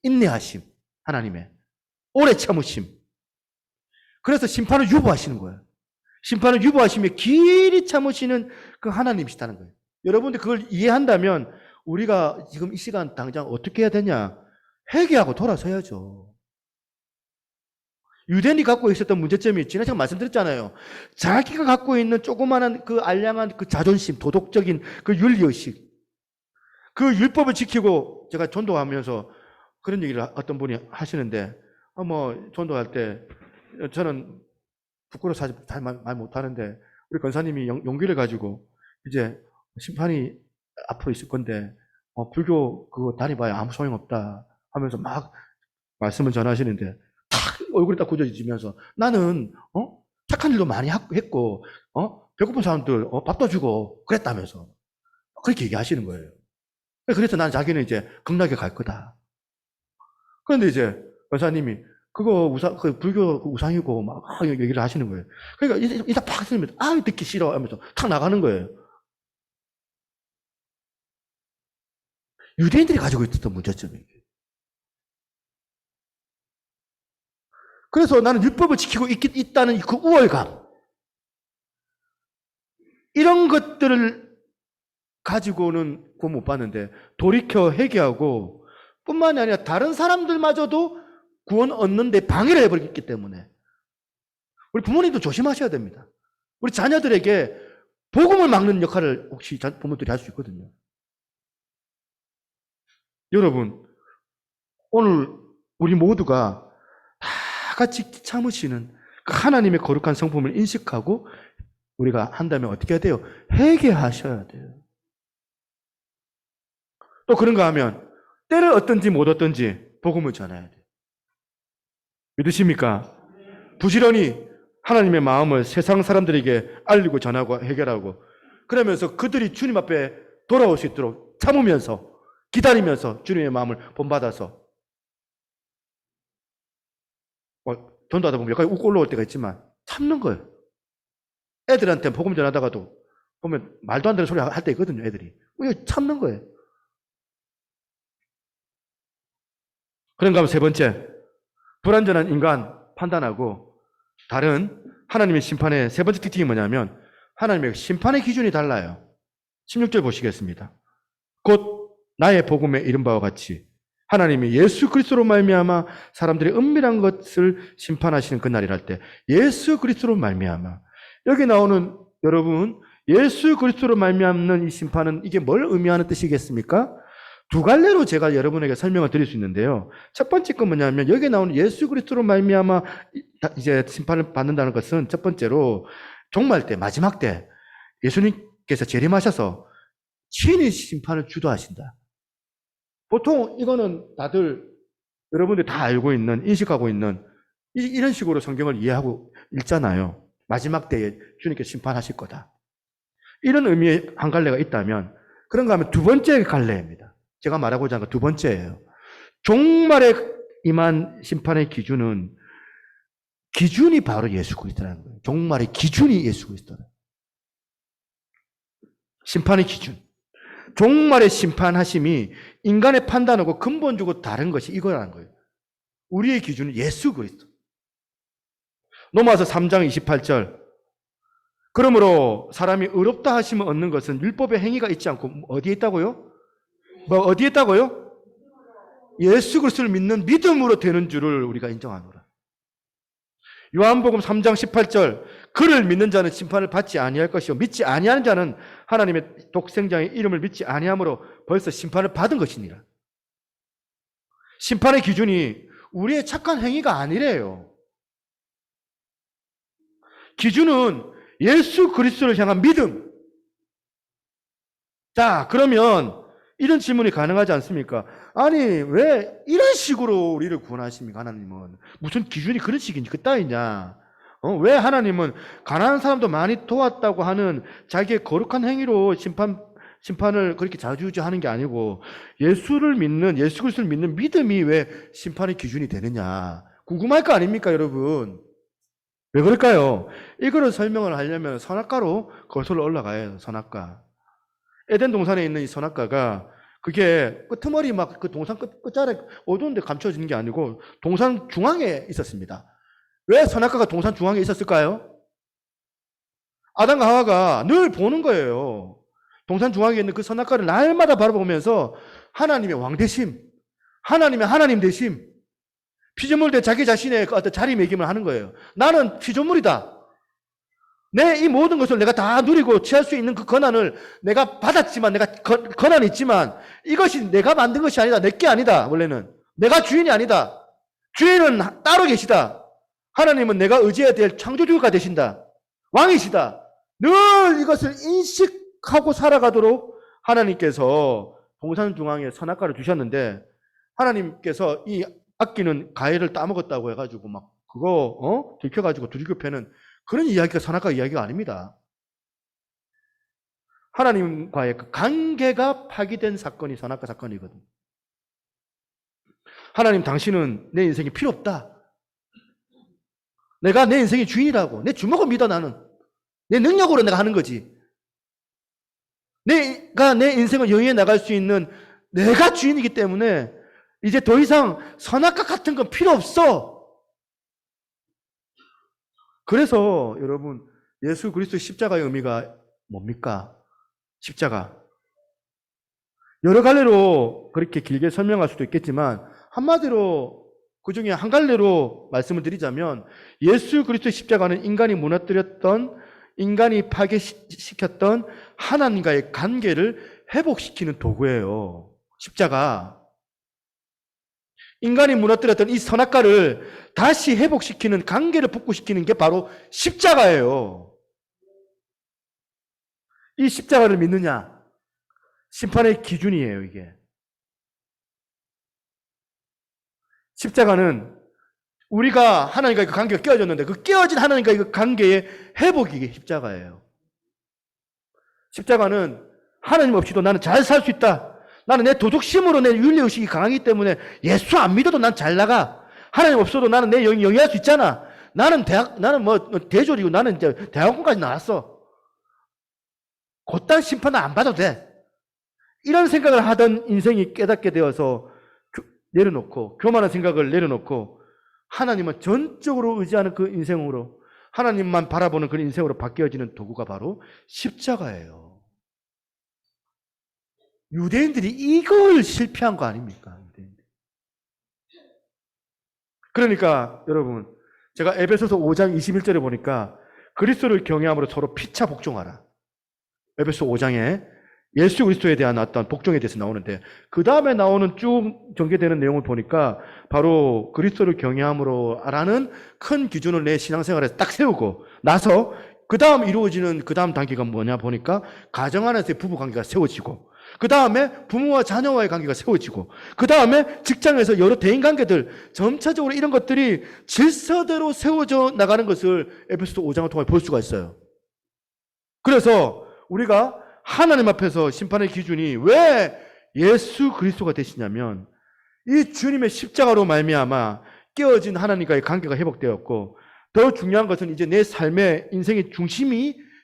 인내하심, 하나님의 오래 참으심. 그래서 심판을 유보하시는 거예요. 심판을 유보하시며 길이 참으시는 그 하나님이시다는 거예요. 여러분들 그걸 이해한다면 우리가 지금 이 시간 당장 어떻게 해야 되냐? 회개하고 돌아서야죠. 유대인이 갖고 있었던 문제점이 지난 시간 말씀드렸잖아요. 자기가 갖고 있는 조그마한 그 알량한 그 자존심, 도덕적인 그 윤리의식, 그 율법을 지키고 제가 전도하면서 그런 얘기를 어떤 분이 하시는데, 전도할 때 저는 부끄러워서 잘 말 못하는데 우리 권사님이 용기를 가지고 이제 심판이 앞으로 있을 건데 불교 그거 다녀봐야 아무 소용없다 하면서 막 말씀을 전하시는데 탁 얼굴이 딱 굳어지면서 나는 착한 일도 많이 했고 배고픈 사람들 밥도 주고 그랬다면서 그렇게 얘기하시는 거예요. 그래서 난 자기는 이제 극락에 갈 거다. 그런데 이제 권사님이 그거 그 불교 우상이고 막 얘기를 하시는 거예요. 그러니까 이따 팍 쓰면 듣기 싫어 하면서 탁 나가는 거예요. 유대인들이 가지고 있었던 문제점이에요. 그래서 나는 율법을 지키고 있다는 그 우월감. 이런 것들을 가지고는 구원 못 받는데 돌이켜 회개하고 뿐만이 아니라 다른 사람들마저도 구원 얻는 데 방해를 해버렸기 때문에 우리 부모님도 조심하셔야 됩니다. 우리 자녀들에게 복음을 막는 역할을 혹시 부모들이 할 수 있거든요. 여러분, 오늘 우리 모두가 다 같이 참으시는 그 하나님의 거룩한 성품을 인식하고 우리가 한다면 어떻게 해야 돼요? 회개하셔야 돼요. 또 그런가 하면 때를 얻든지 못 얻든지 복음을 전해야 돼요. 믿으십니까? 부지런히 하나님의 마음을 세상 사람들에게 알리고 전하고 해결하고 그러면서 그들이 주님 앞에 돌아올 수 있도록 참으면서 기다리면서 주님의 마음을 본받아서 전도 하다 보면 여기까지 웃고 올라올 때가 있지만 참는 거예요. 애들한테 복음 전하다가도 보면 말도 안 되는 소리 할 때 있거든요. 애들이. 참는 거예요. 그런가 하면 세 번째, 불완전한 인간 판단하고 다른 하나님의 심판의 세 번째 특징이 뭐냐면 하나님의 심판의 기준이 달라요. 16절 보시겠습니다. 곧 나의 복음에 이른 바와 같이 하나님이 예수 그리스도로 말미암아 사람들의 은밀한 것을 심판하시는 그날이라 할 때 예수 그리스도로 말미암아 여기 나오는 여러분 예수 그리스도로 말미암는 이 심판은 이게 뭘 의미하는 뜻이겠습니까? 두 갈래로 제가 여러분에게 설명을 드릴 수 있는데요. 첫 번째 건 뭐냐면 여기 나오는 예수 그리스도로 말미암아 이제 심판을 받는다는 것은 첫 번째로 종말 때 마지막 때 예수님께서 재림하셔서 친히 심판을 주도하신다. 보통 이거는 다들 여러분들이 다 알고 있는 인식하고 있는 이런 식으로 성경을 이해하고 읽잖아요. 마지막 때에 주님께서 심판하실 거다. 이런 의미의 한 갈래가 있다면 그런가 하면 두 번째 갈래입니다. 제가 말하고자 하는 건 두 번째예요. 종말에 임한 심판의 기준이 바로 예수 그리스도라는 거예요. 종말의 기준이 예수 그리스도다. 심판의 기준. 종말의 심판하심이 인간의 판단하고 근본적으로 다른 것이 이거라는 거예요. 우리의 기준은 예수 그리스도. 로마서 3장 28절. 그러므로 사람이 의롭다 하심을 얻는 것은 율법의 행위가 있지 않고 어디에 있다고요? 어디에 있다고요? 예수 그리스도를 믿는 믿음으로 되는 줄을 우리가 인정하노라. 요한복음 3장 18절. 그를 믿는 자는 심판을 받지 아니할 것이요 믿지 아니하는 자는 하나님의 독생자의 이름을 믿지 아니함으로 벌써 심판을 받은 것이니라. 심판의 기준이 우리의 착한 행위가 아니래요. 기준은 예수 그리스도를 향한 믿음. 자, 그러면 이런 질문이 가능하지 않습니까? 아니, 왜 이런 식으로 우리를 구원하십니까, 하나님은? 무슨 기준이 그런 식인지, 그 따위냐? 왜 하나님은 가난한 사람도 많이 도왔다고 하는 자기의 거룩한 행위로 심판을 그렇게 자주하는 게 아니고, 예수 그리스도를 믿는 믿음이 왜 심판의 기준이 되느냐? 궁금할 거 아닙니까, 여러분? 왜 그럴까요? 이거를 설명을 하려면 선악과로 거슬러 올라가야 해요, 선악과. 에덴 동산에 있는 이 선악과가 그게 끄트머리 막 그 동산 끝자락에 어두운데 감춰지는 게 아니고 동산 중앙에 있었습니다. 왜 선악과가 동산 중앙에 있었을까요? 아담과 하와가 늘 보는 거예요. 동산 중앙에 있는 그 선악과를 날마다 바라보면서 하나님의 왕되심, 하나님의 하나님 되심, 피조물 대 자기 자신의 어떤 자리매김을 하는 거예요. 나는 피조물이다. 내 이 모든 것을 내가 다 누리고 취할 수 있는 그 권한을 내가 받았지만, 내가 권한이 있지만 이것이 내가 만든 것이 아니다. 내 게 아니다. 원래는 내가 주인이 아니다. 주인은 따로 계시다. 하나님은 내가 의지해야 될 창조주가 되신다. 왕이시다. 늘 이것을 인식하고 살아가도록 하나님께서 동산 중앙에 선악과를 주셨는데, 하나님께서 이 아끼는 과일을 따먹었다고 해가지고 막 그거 들켜가지고 두들겨 패는 그런 이야기가 선악과 이야기가 아닙니다. 하나님과의 그 관계가 파기된 사건이 선악과 사건이거든. 하나님, 당신은 내 인생이 필요 없다. 내가 내 인생의 주인이라고. 내 주먹을 믿어, 나는. 내 능력으로 내가 하는 거지. 내가 내 인생을 영위해 나갈 수 있는 내가 주인이기 때문에 이제 더 이상 선악과 같은 건 필요 없어. 그래서 여러분, 예수 그리스도의 십자가의 의미가 뭡니까? 십자가. 여러 갈래로 그렇게 길게 설명할 수도 있겠지만 한마디로 그 중에 한 갈래로 말씀을 드리자면 예수 그리스도의 십자가는 인간이 무너뜨렸던, 인간이 파괴시켰던 하나님과의 관계를 회복시키는 도구예요. 십자가. 인간이 무너뜨렸던 이 선악과를 다시 회복시키는, 관계를 복구시키는 게 바로 십자가예요. 이 십자가를 믿느냐? 심판의 기준이에요, 이게. 십자가는 우리가 하나님과의 그 관계가 깨어졌는데 그 깨어진 하나님과의 그 관계의 회복이 이게 십자가예요. 십자가는 하나님 없이도 나는 잘 살 수 있다. 나는 내 도덕심으로 내 윤리의식이 강하기 때문에 예수 안 믿어도 난 잘 나가. 하나님 없어도 나는 내 영위할 수 있잖아. 나는 대졸이고 나는 이제 대학원까지 나왔어. 그딴 심판은 안 받아도 돼. 이런 생각을 하던 인생이 깨닫게 되어서 내려놓고, 교만한 생각을 내려놓고 하나님은 전적으로 의지하는 그 인생으로, 하나님만 바라보는 그런 인생으로 바뀌어지는 도구가 바로 십자가예요. 유대인들이 이걸 실패한 거 아닙니까? 유대인들. 그러니까 여러분, 제가 에베소서 5장 21절에 보니까 그리스도를 경외함으로 서로 피차 복종하라. 에베소 5장에 예수 그리스도에 대한 어떤 복종에 대해서 나오는데 그 다음에 나오는 쭉 전개되는 내용을 보니까 바로 그리스도를 경외함으로 라는 큰 기준을 내 신앙생활에서 딱 세우고 나서 그 다음 이루어지는 그 다음 단계가 뭐냐 보니까 가정 안에서의 부부관계가 세워지고 그 다음에 부모와 자녀와의 관계가 세워지고 그 다음에 직장에서 여러 대인관계들 점차적으로 이런 것들이 질서대로 세워져 나가는 것을 에베소서 5장을 통해 볼 수가 있어요. 그래서 우리가 하나님 앞에서 심판의 기준이 왜 예수 그리스도가 되시냐면 이 주님의 십자가로 말미암아 깨어진 하나님과의 관계가 회복되었고 더 중요한 것은 이제 내 삶의 인생의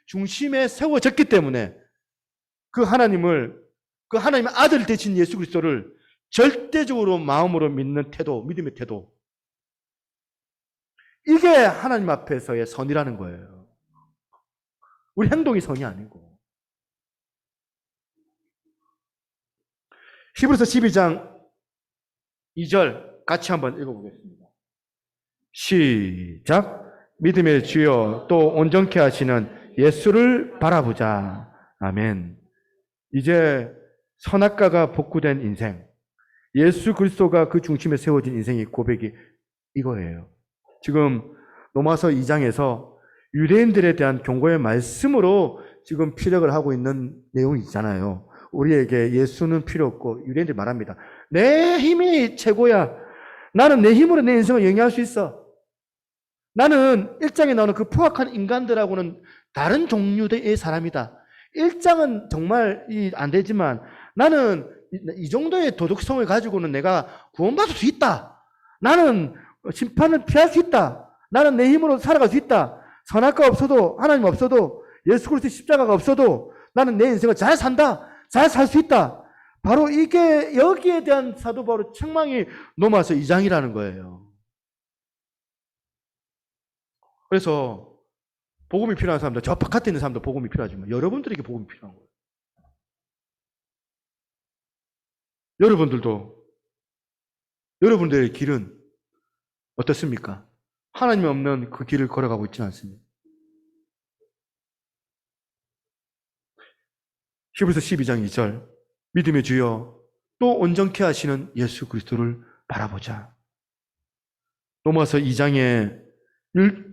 중심에 세워졌기 때문에 그 하나님의 아들 되신 예수 그리스도를 절대적으로 마음으로 믿는 태도, 믿음의 태도. 이게 하나님 앞에서의 선이라는 거예요. 우리 행동이 선이 아니고. 히브리서 12장 2절 같이 한번 읽어보겠습니다. 시작. 믿음의 주여 또 온전케 하시는 예수를 바라보자. 아멘. 이제 선악과가 복구된 인생, 예수 그리스도가 그 중심에 세워진 인생의 고백이 이거예요. 지금 로마서 2장에서 유대인들에 대한 경고의 말씀으로 지금 피력을 하고 있는 내용이 있잖아요. 우리에게 예수는 필요 없고 유대인들이 말합니다. 내 힘이 최고야. 나는 내 힘으로 내 인생을 영위할 수 있어. 나는 1장에 나오는 그 포악한 인간들하고는 다른 종류의 사람이다. 1장은 정말 안 되지만 나는 이 정도의 도덕성을 가지고는 내가 구원받을 수 있다. 나는 심판을 피할 수 있다. 나는 내 힘으로 살아갈 수 있다. 선악과 없어도, 하나님 없어도, 예수 그리스도의 십자가가 없어도 나는 내 인생을 잘 산다. 잘 살 수 있다. 바로 이게 여기에 대한 사도 바울의 책망이 로마서 2장이라는 거예요. 그래서 복음이 필요한 사람들, 저 바깥에 있는 사람도 복음이 필요하지만 여러분들에게 복음이 필요한 거예요. 여러분들의 길은 어떻습니까? 하나님이 없는 그 길을 걸어가고 있지는 않습니다. 히브리서 12장 2절 믿음의 주여 또 온전케 하시는 예수 그리스도를 바라보자. 로마서 2장에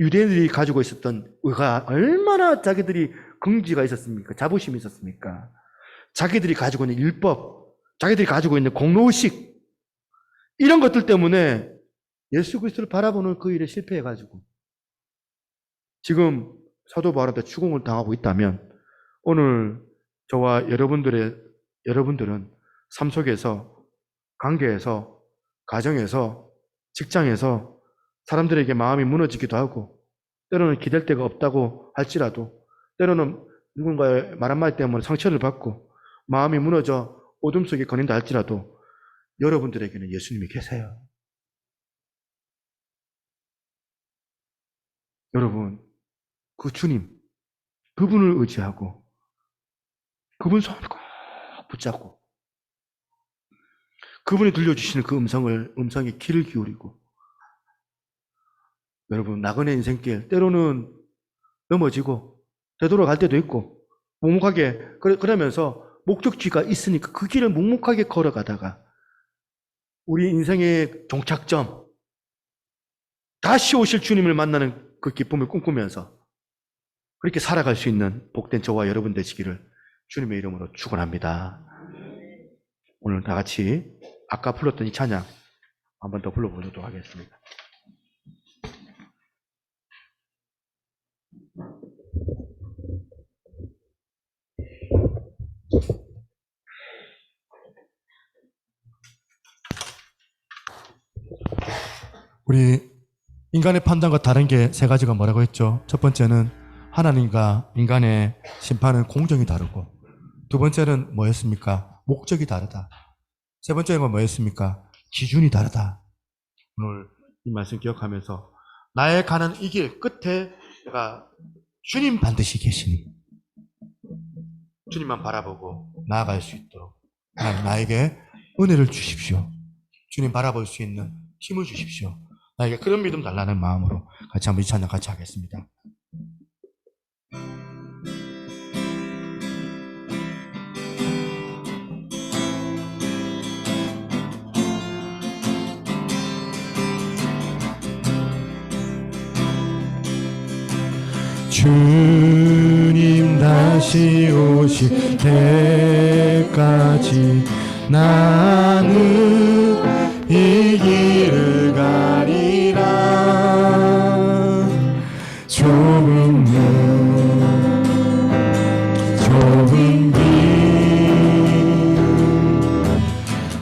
유대인들이 가지고 있었던 의가 얼마나 자기들이 긍지가 있었습니까? 자부심이 있었습니까? 자기들이 가지고 있는 율법, 자기들이 가지고 있는 공로의식 이런 것들 때문에 예수 그리스도를 바라보는 그 일에 실패해가지고 지금 사도 바울한테 추궁을 당하고 있다면 오늘 저와 여러분들은 삶 속에서, 관계에서, 가정에서, 직장에서 사람들에게 마음이 무너지기도 하고 때로는 기댈 데가 없다고 할지라도 때로는 누군가의 말 한마디 때문에 상처를 받고 마음이 무너져 어둠 속에 거닌다 할지라도 여러분들에게는 예수님이 계세요. 여러분, 그 주님, 그분을 의지하고 그분 손을 꼭 붙잡고 그분이 들려주시는 그 음성에 귀를 기울이고 여러분 나그네 인생길 때로는 넘어지고 되돌아갈 때도 있고 묵묵하게 그러면서 목적지가 있으니까 그 길을 묵묵하게 걸어가다가 우리 인생의 종착점 다시 오실 주님을 만나는 그 기쁨을 꿈꾸면서 그렇게 살아갈 수 있는 복된 저와 여러분 되시기를 주님의 이름으로 축원합니다. 오늘 다 같이 아까 불렀던 이 찬양 한 번 더 불러보도록 하겠습니다. 우리 인간의 판단과 다른 게 세 가지가 뭐라고 했죠? 첫 번째는 하나님과 인간의 심판은 공정이 다르고, 두 번째는 뭐였습니까? 목적이 다르다. 세 번째는 뭐였습니까? 기준이 다르다. 오늘 이 말씀 기억하면서 나의 가는 이 길 끝에 내가 주님 반드시 계시니 주님만 바라보고 나아갈 수 있도록 하나님 나에게 은혜를 주십시오. 주님 바라볼 수 있는 힘을 주십시오. 나에게 그런 믿음 달라는 마음으로 같이 한번 이 찬양 같이 하겠습니다. 주님 다시 오실 때까지 나는 이 길을 가리라. 좁은 길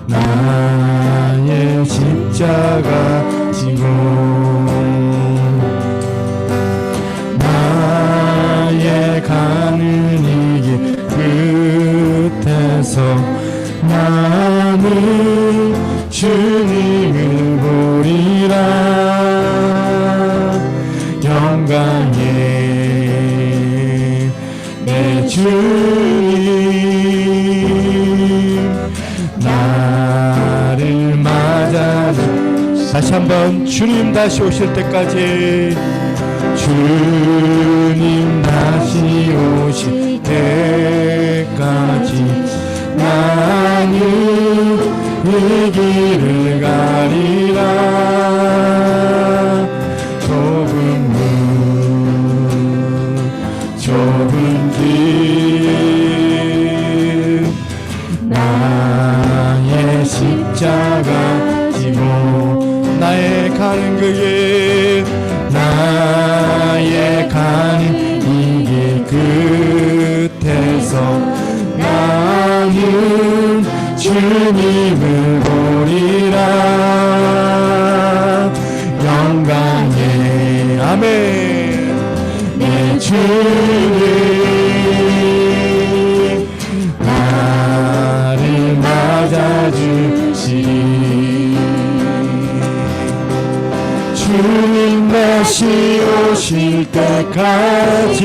나의 십자가 지고 나의 가는 이 길 끝에서 나는 주님을 보리라. 영광의 내 주님 나를 맞아주. 다시 한번 주님 다시 오실 때까지, 주님 다시 오실 때까지 나는 이 길을 가리라. 좁은 길 나의 십자가 지고 나의 가는 그 길 나의 가는 이 길 끝에서 나는 주님을 보리라. 영광의 아멘 내 주님 나를 맞아주시리. 주님 다시 오실 때까지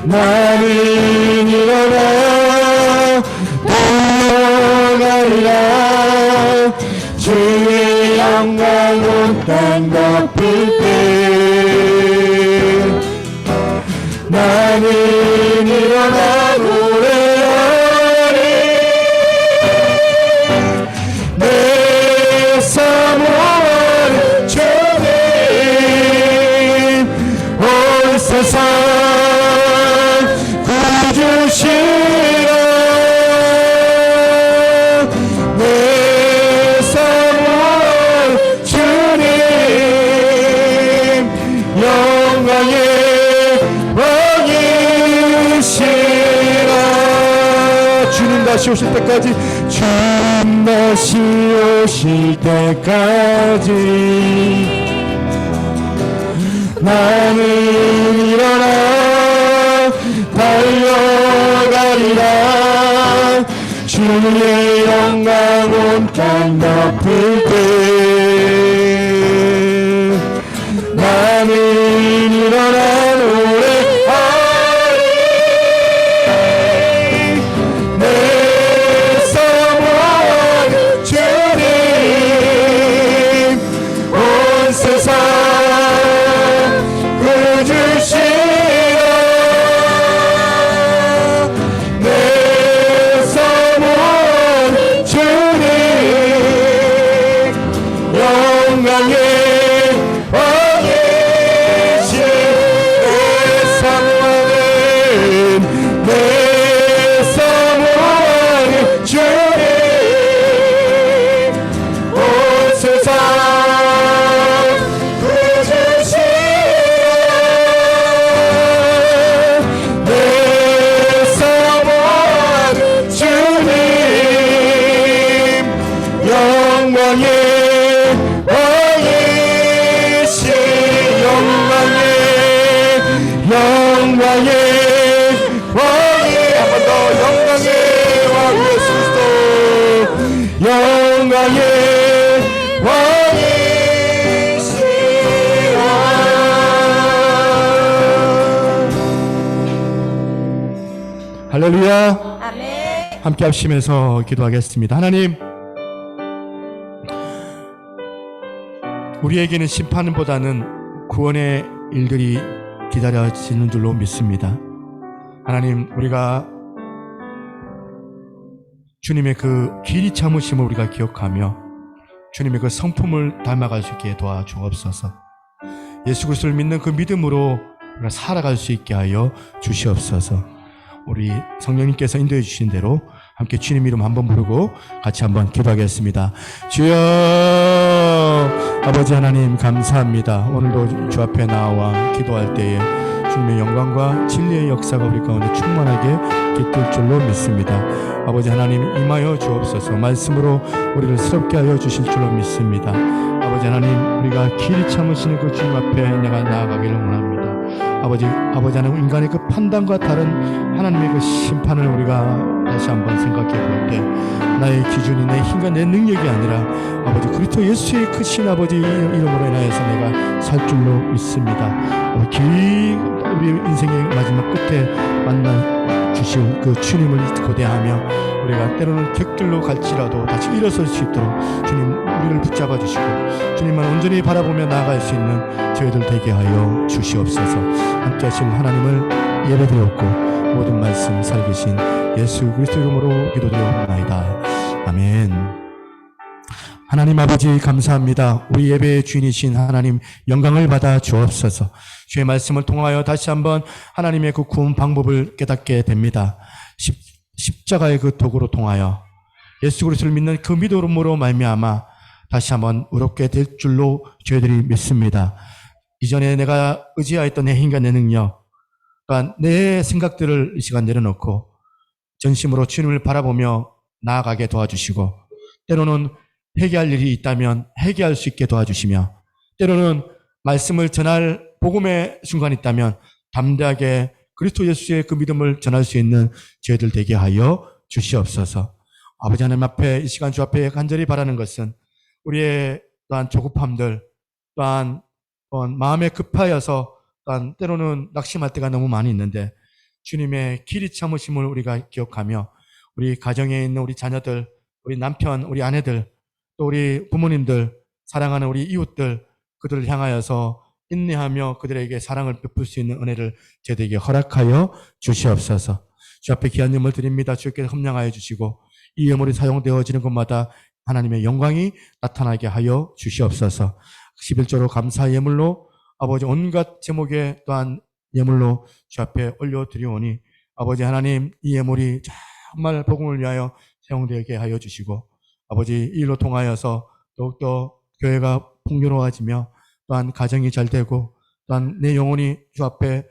나는 일어나 달려가리라. 주의 영광 온 땅 덮을 때 나는 일어나 노래하리. 내 사모하는 주님 온 세상 구주시라. 내 사모하는 주님 영광의 주님 다시 오실 때까지, 주님 다시 오실 때까지 나는 일어나 달려가리라. 주의 영광 온 땅 덮을 때 나는 일어나 노래하리. 할렐루야. 아멘. 함께 합심해서 기도하겠습니다. 하나님, 우리에게는 심판보다는 구원의 일들이 기다려지는 줄로 믿습니다. 하나님, 우리가 주님의 그 길이 참으심을 우리가 기억하며 주님의 그 성품을 닮아갈 수 있게 도와주옵소서. 예수 그리스도를 믿는 그 믿음으로 우리가 살아갈 수 있게 하여 주시옵소서. 우리 성령님께서 인도해 주신 대로 함께 주님 이름 한번 부르고 같이 한번 기도하겠습니다. 주여, 아버지 하나님 감사합니다. 오늘도 주 앞에 나와 기도할 때에 주님의 영광과 진리의 역사가 우리 가운데 충만하게 깃들 줄로 믿습니다. 아버지 하나님 임하여 주옵소서. 말씀으로 우리를 새롭게 하여 주실 줄로 믿습니다. 아버지 하나님, 우리가 길이 참으시는 그 주님 앞에 내가 나아가기를 원합니다. 아버지 하나님, 인간의 그 판단과 다른 하나님의 그 심판을 우리가 다시 한번 생각해 볼 때 나의 기준이 내 힘과 내 능력이 아니라 아버지 그리스도 예수의 크신 아버지 이름으로 인하여서 내가 살 줄로 믿습니다. 우리 인생의 마지막 끝에 만나 주실 그 주님을 고대하며 우리가 때로는 객들로 갈지라도 다시 일어설 수 있도록 주님 우리를 붙잡아 주시고 주님만 온전히 바라보며 나아갈 수 있는 저희들 되게 하여 주시옵소서. 함께 하실 하나님을 예배드렸고 모든 말씀 살기신 예수 그리스도 이름으로 기도드려옵나이다. 아멘. 하나님 아버지 감사합니다. 우리 예배의 주인이신 하나님 영광을 받아 주옵소서. 주의 말씀을 통하여 다시 한번 하나님의 그 구원 방법을 깨닫게 됩니다. 십자가의 그 도구로 통하여 예수 그리스도를 믿는 그 믿음으로 말미암아 다시 한번 의롭게 될 줄로 저희들이 믿습니다. 이전에 내가 의지하였던 내 힘과 내 능력 또한 내 생각들을 이 시간 내려놓고 전심으로 주님을 바라보며 나아가게 도와주시고 때로는 회개할 일이 있다면 회개할 수 있게 도와주시며 때로는 말씀을 전할 복음의 순간이 있다면 담대하게 그리스도 예수의 그 믿음을 전할 수 있는 저희들 되게 하여 주시옵소서. 아버지 하나님 앞에 이 시간 주 앞에 간절히 바라는 것은 우리의 또한 조급함들 또한 마음에 급하여서 또한 때로는 낙심할 때가 너무 많이 있는데 주님의 길이 참으심을 우리가 기억하며 우리 가정에 있는 우리 자녀들, 우리 남편, 우리 아내들 또 우리 부모님들, 사랑하는 우리 이웃들 그들을 향하여서 인내하며 그들에게 사랑을 베풀 수 있는 은혜를 저희들에게 허락하여 주시옵소서. 주 앞에 귀한 예물 드립니다. 주께서 흠량하여 주시고 이 예물이 사용되어지는 곳마다 하나님의 영광이 나타나게 하여 주시옵소서. 11조로 감사 예물로 아버지 온갖 제목에 또한 예물로 주 앞에 올려드리오니 아버지 하나님 이 예물이 정말 복음을 위하여 사용되게 하여 주시고 아버지 이 일로 통하여서 더욱더 교회가 풍요로워지며 또한 가정이 잘 되고 또한 내 영혼이 주 앞에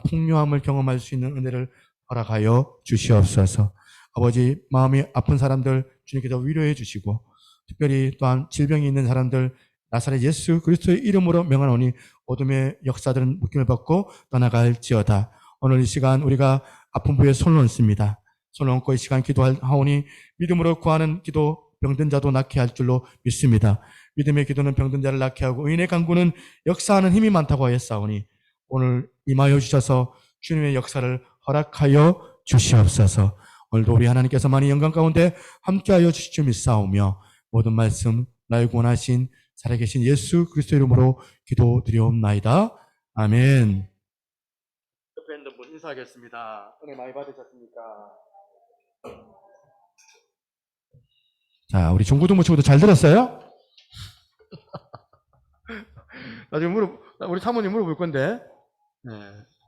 풍요함을 경험할 수 있는 은혜를 허락하여 주시옵소서. 아버지 마음이 아픈 사람들 주님께서 위로해 주시고 특별히 또한 질병이 있는 사람들 나사렛 예수 그리스도의 이름으로 명하노니 어둠의 역사들은 묶임을 받고 떠나갈지어다. 오늘 이 시간 우리가 아픈 부에 손을 얹습니다. 손을 얹고 이 시간 기도하오니 믿음으로 구하는 기도 병든 자도 낫게 할 줄로 믿습니다. 믿음의 기도는 병든 자를 낫게 하고 의인의 간구는 역사하는 힘이 많다고 하였사오니 오늘 임하여 주셔서 주님의 역사를 허락하여 주시옵소서. 오늘도 우리 하나님께서 많이 영광 가운데 함께하여 주실 줄 믿사오며 모든 말씀 나의 구원하신 살아계신 예수 그리스도 이름으로 기도드리옵나이다. 아멘. 옆에 있는 분 인사하겠습니다. 은혜 많이 받으셨습니까? 자, 우리 중고등부 친구들 잘 들었어요? 나중에 우리 사모님 물어볼 건데, 네,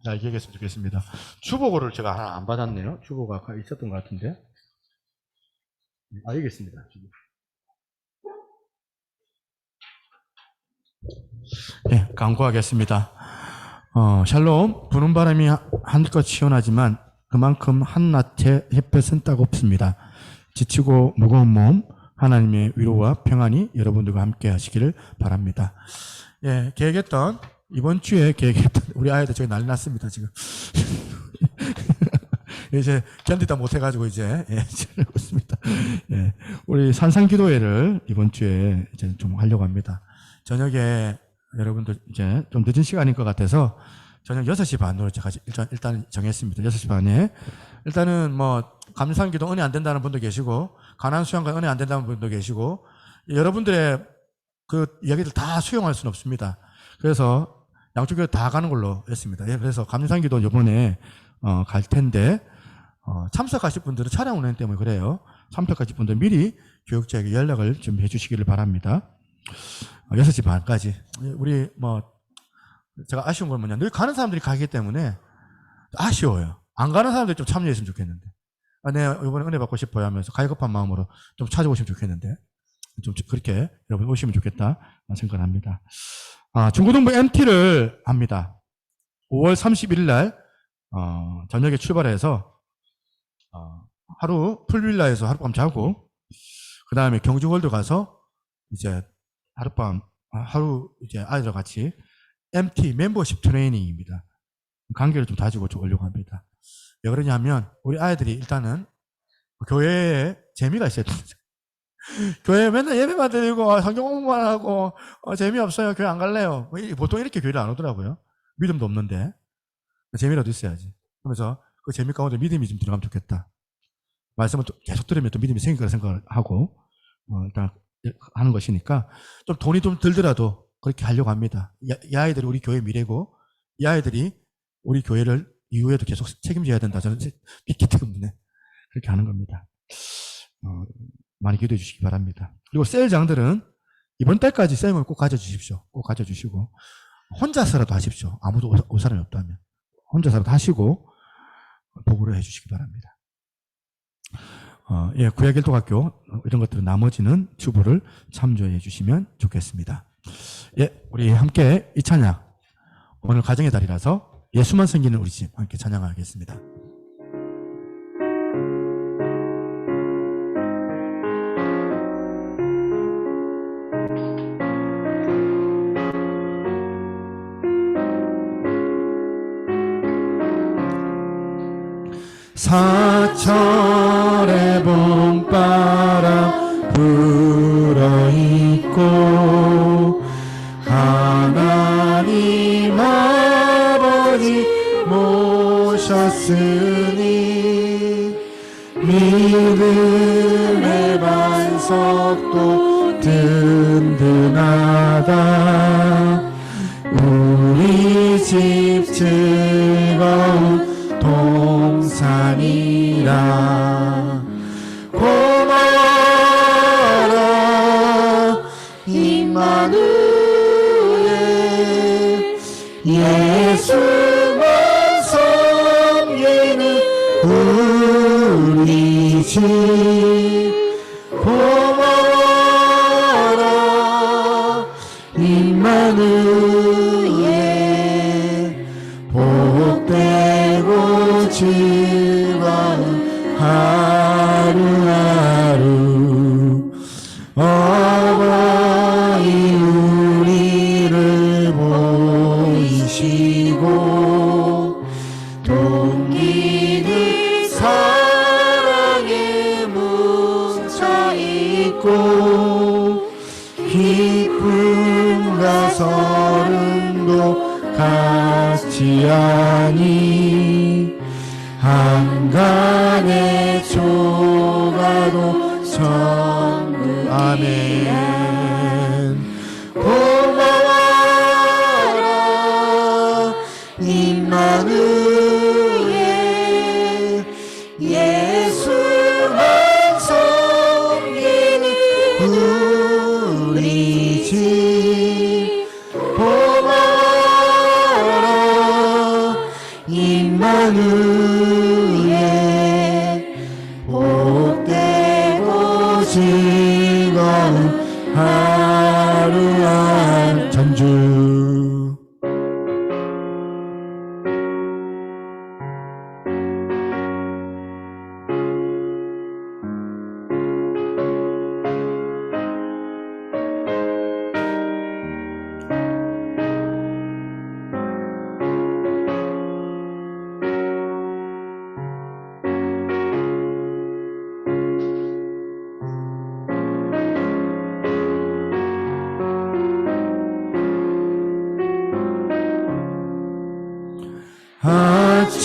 잘 기억했으면 좋겠습니다. 주보고를 제가 하나 안 받았네요. 주보가 있었던 것 같은데. 알겠습니다. 네, 강구하겠습니다. 샬롬, 부는 바람이 한껏 시원하지만 그만큼 한낮의 햇볕은 따갑습니다. 지치고 무거운 몸, 하나님의 위로와 평안이 여러분들과 함께 하시기를 바랍니다. 예, 이번 주에 계획했던, 우리 아이들 저기 난리 났습니다, 지금. 이제 견디다 못해가지고 이제, 하고 있습니다. 예, 우리 산상기도회를 이번 주에 이제 좀 하려고 합니다. 저녁에 여러분들 이제 좀 늦은 시간인 것 같아서 저녁 6시 반으로 제가 일단 정했습니다. 6시 반에. 일단은 뭐, 감상기도 은혜 안 된다는 분도 계시고, 가난 수양관 은혜 안 된다는 분도 계시고, 여러분들의 그 이야기들 다 수용할 수는 없습니다. 그래서 양쪽 교회 다 가는 걸로 했습니다. 예, 그래서 감상기도 이번에 갈 텐데, 참석하실 분들은 차량 운행 때문에 그래요. 참석하실 분들 미리 교육자에게 연락을 좀 해주시기를 바랍니다. 6시 반까지. 우리 제가 아쉬운 건 뭐냐. 늘 가는 사람들이 가기 때문에 아쉬워요. 안 가는 사람들이 좀 참여했으면 좋겠는데. 내가 이번에 은혜 받고 싶어요 하면서 가급한 마음으로 좀 찾아오시면 좋겠는데. 좀 그렇게 여러분 오시면 좋겠다 생각을 합니다. 중고등부 MT를 합니다. 5월 31일 날 저녁에 출발해서 하루 풀빌라에서 하룻밤 자고 그 다음에 경주월드 가서 이제 하루 이제 아이들과 같이 MT 멤버십 트레이닝입니다. 관계를 좀 다지고 오려고 합니다. 왜 그러냐면 우리 아이들이 일단은 교회에 재미가 있어야 됩니다. 교회 맨날 예배만 드리고 성경 공부만 하고 재미없어요. 교회 안 갈래요. 보통 이렇게 교회를 안 오더라고요. 믿음도 없는데 재미라도 있어야지. 그래서 그 재미 가운데 믿음이 좀 들어가면 좋겠다. 말씀을 또 계속 들으면 또 믿음이 생길 거라 생각을 하고 일단 하는 것이니까 좀 돈이 좀 들더라도 그렇게 하려고 합니다. 이 아이들이 우리 교회 미래고 이 아이들이 우리 교회를 이후에도 계속 책임져야 된다. 저는 믿기 때문에 그렇게 하는 겁니다. 많이 기도해 주시기 바랍니다. 그리고 셀장들은 이번 달까지 셀을 꼭 가져주십시오. 꼭 가져주시고 혼자서라도 하십시오. 아무도 올 사람이 없다면 혼자서라도 하시고 보고를 해주시기 바랍니다. 구약일도학교 이런 것들은 나머지는 주보를 참조해 주시면 좋겠습니다. 우리 함께 이 찬양 오늘 가정의 달이라서 예수만 섬기는 우리 집 함께 찬양하겠습니다. 사철의 봄바람 불어있고 하나님 아버지 모셨으니 믿음의 반석도 든든하다. 우리 집 즐거운 동산이라. 고마워라 임마누엘 예수만 섬기는 우리 집. 고마워라 임마누엘 복되고 즐거운 하루하루. 어버이 우리를 보이시고 동기들 사랑에 뭉쳐있고 기쁨과 서름도 같이 하니 한간의 조가도 천국. 아멘. 고마워라 임마누엘 예수만 섬기는 우리 집. 고마워라 임마누엘 복되고 즐거운 하루한 전주.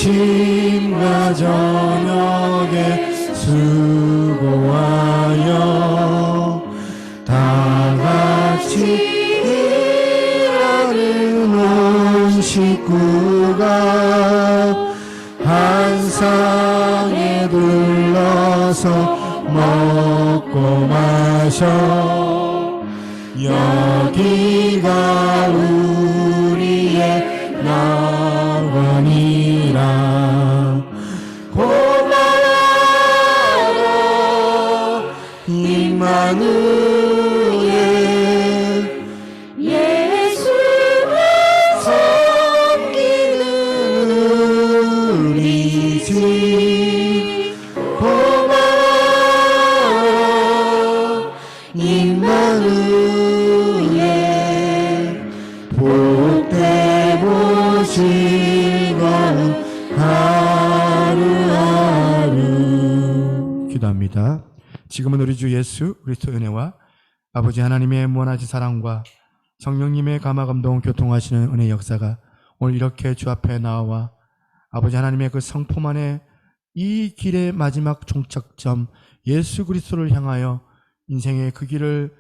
아침과 저녁에 수고하여 다 같이 일하는 온 식구가 한 상에 둘러서 먹고 마셔 여기가 우리의 영원이라 고마워 임마누엘 예수를 섬기는 우리 집 고마워 임마누엘 복되고 즐거운 하루하루 기도합니다. 지금은 우리 주 예수 그리스도의 은혜와 아버지 하나님의 무한하신 사랑과 성령님의 감화감동 교통하시는 은혜 역사가 오늘 이렇게 주 앞에 나와 아버지 하나님의 그 성품 안에 이 길의 마지막 종착점 예수 그리스도를 향하여 인생의 그 길을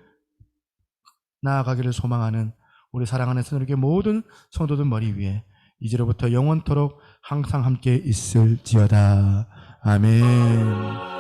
나아가기를 소망하는 우리 사랑하는 선우리의 모든 성도들 머리 위에 이제로부터 영원토록 항상 함께 있을지어다. 아멘.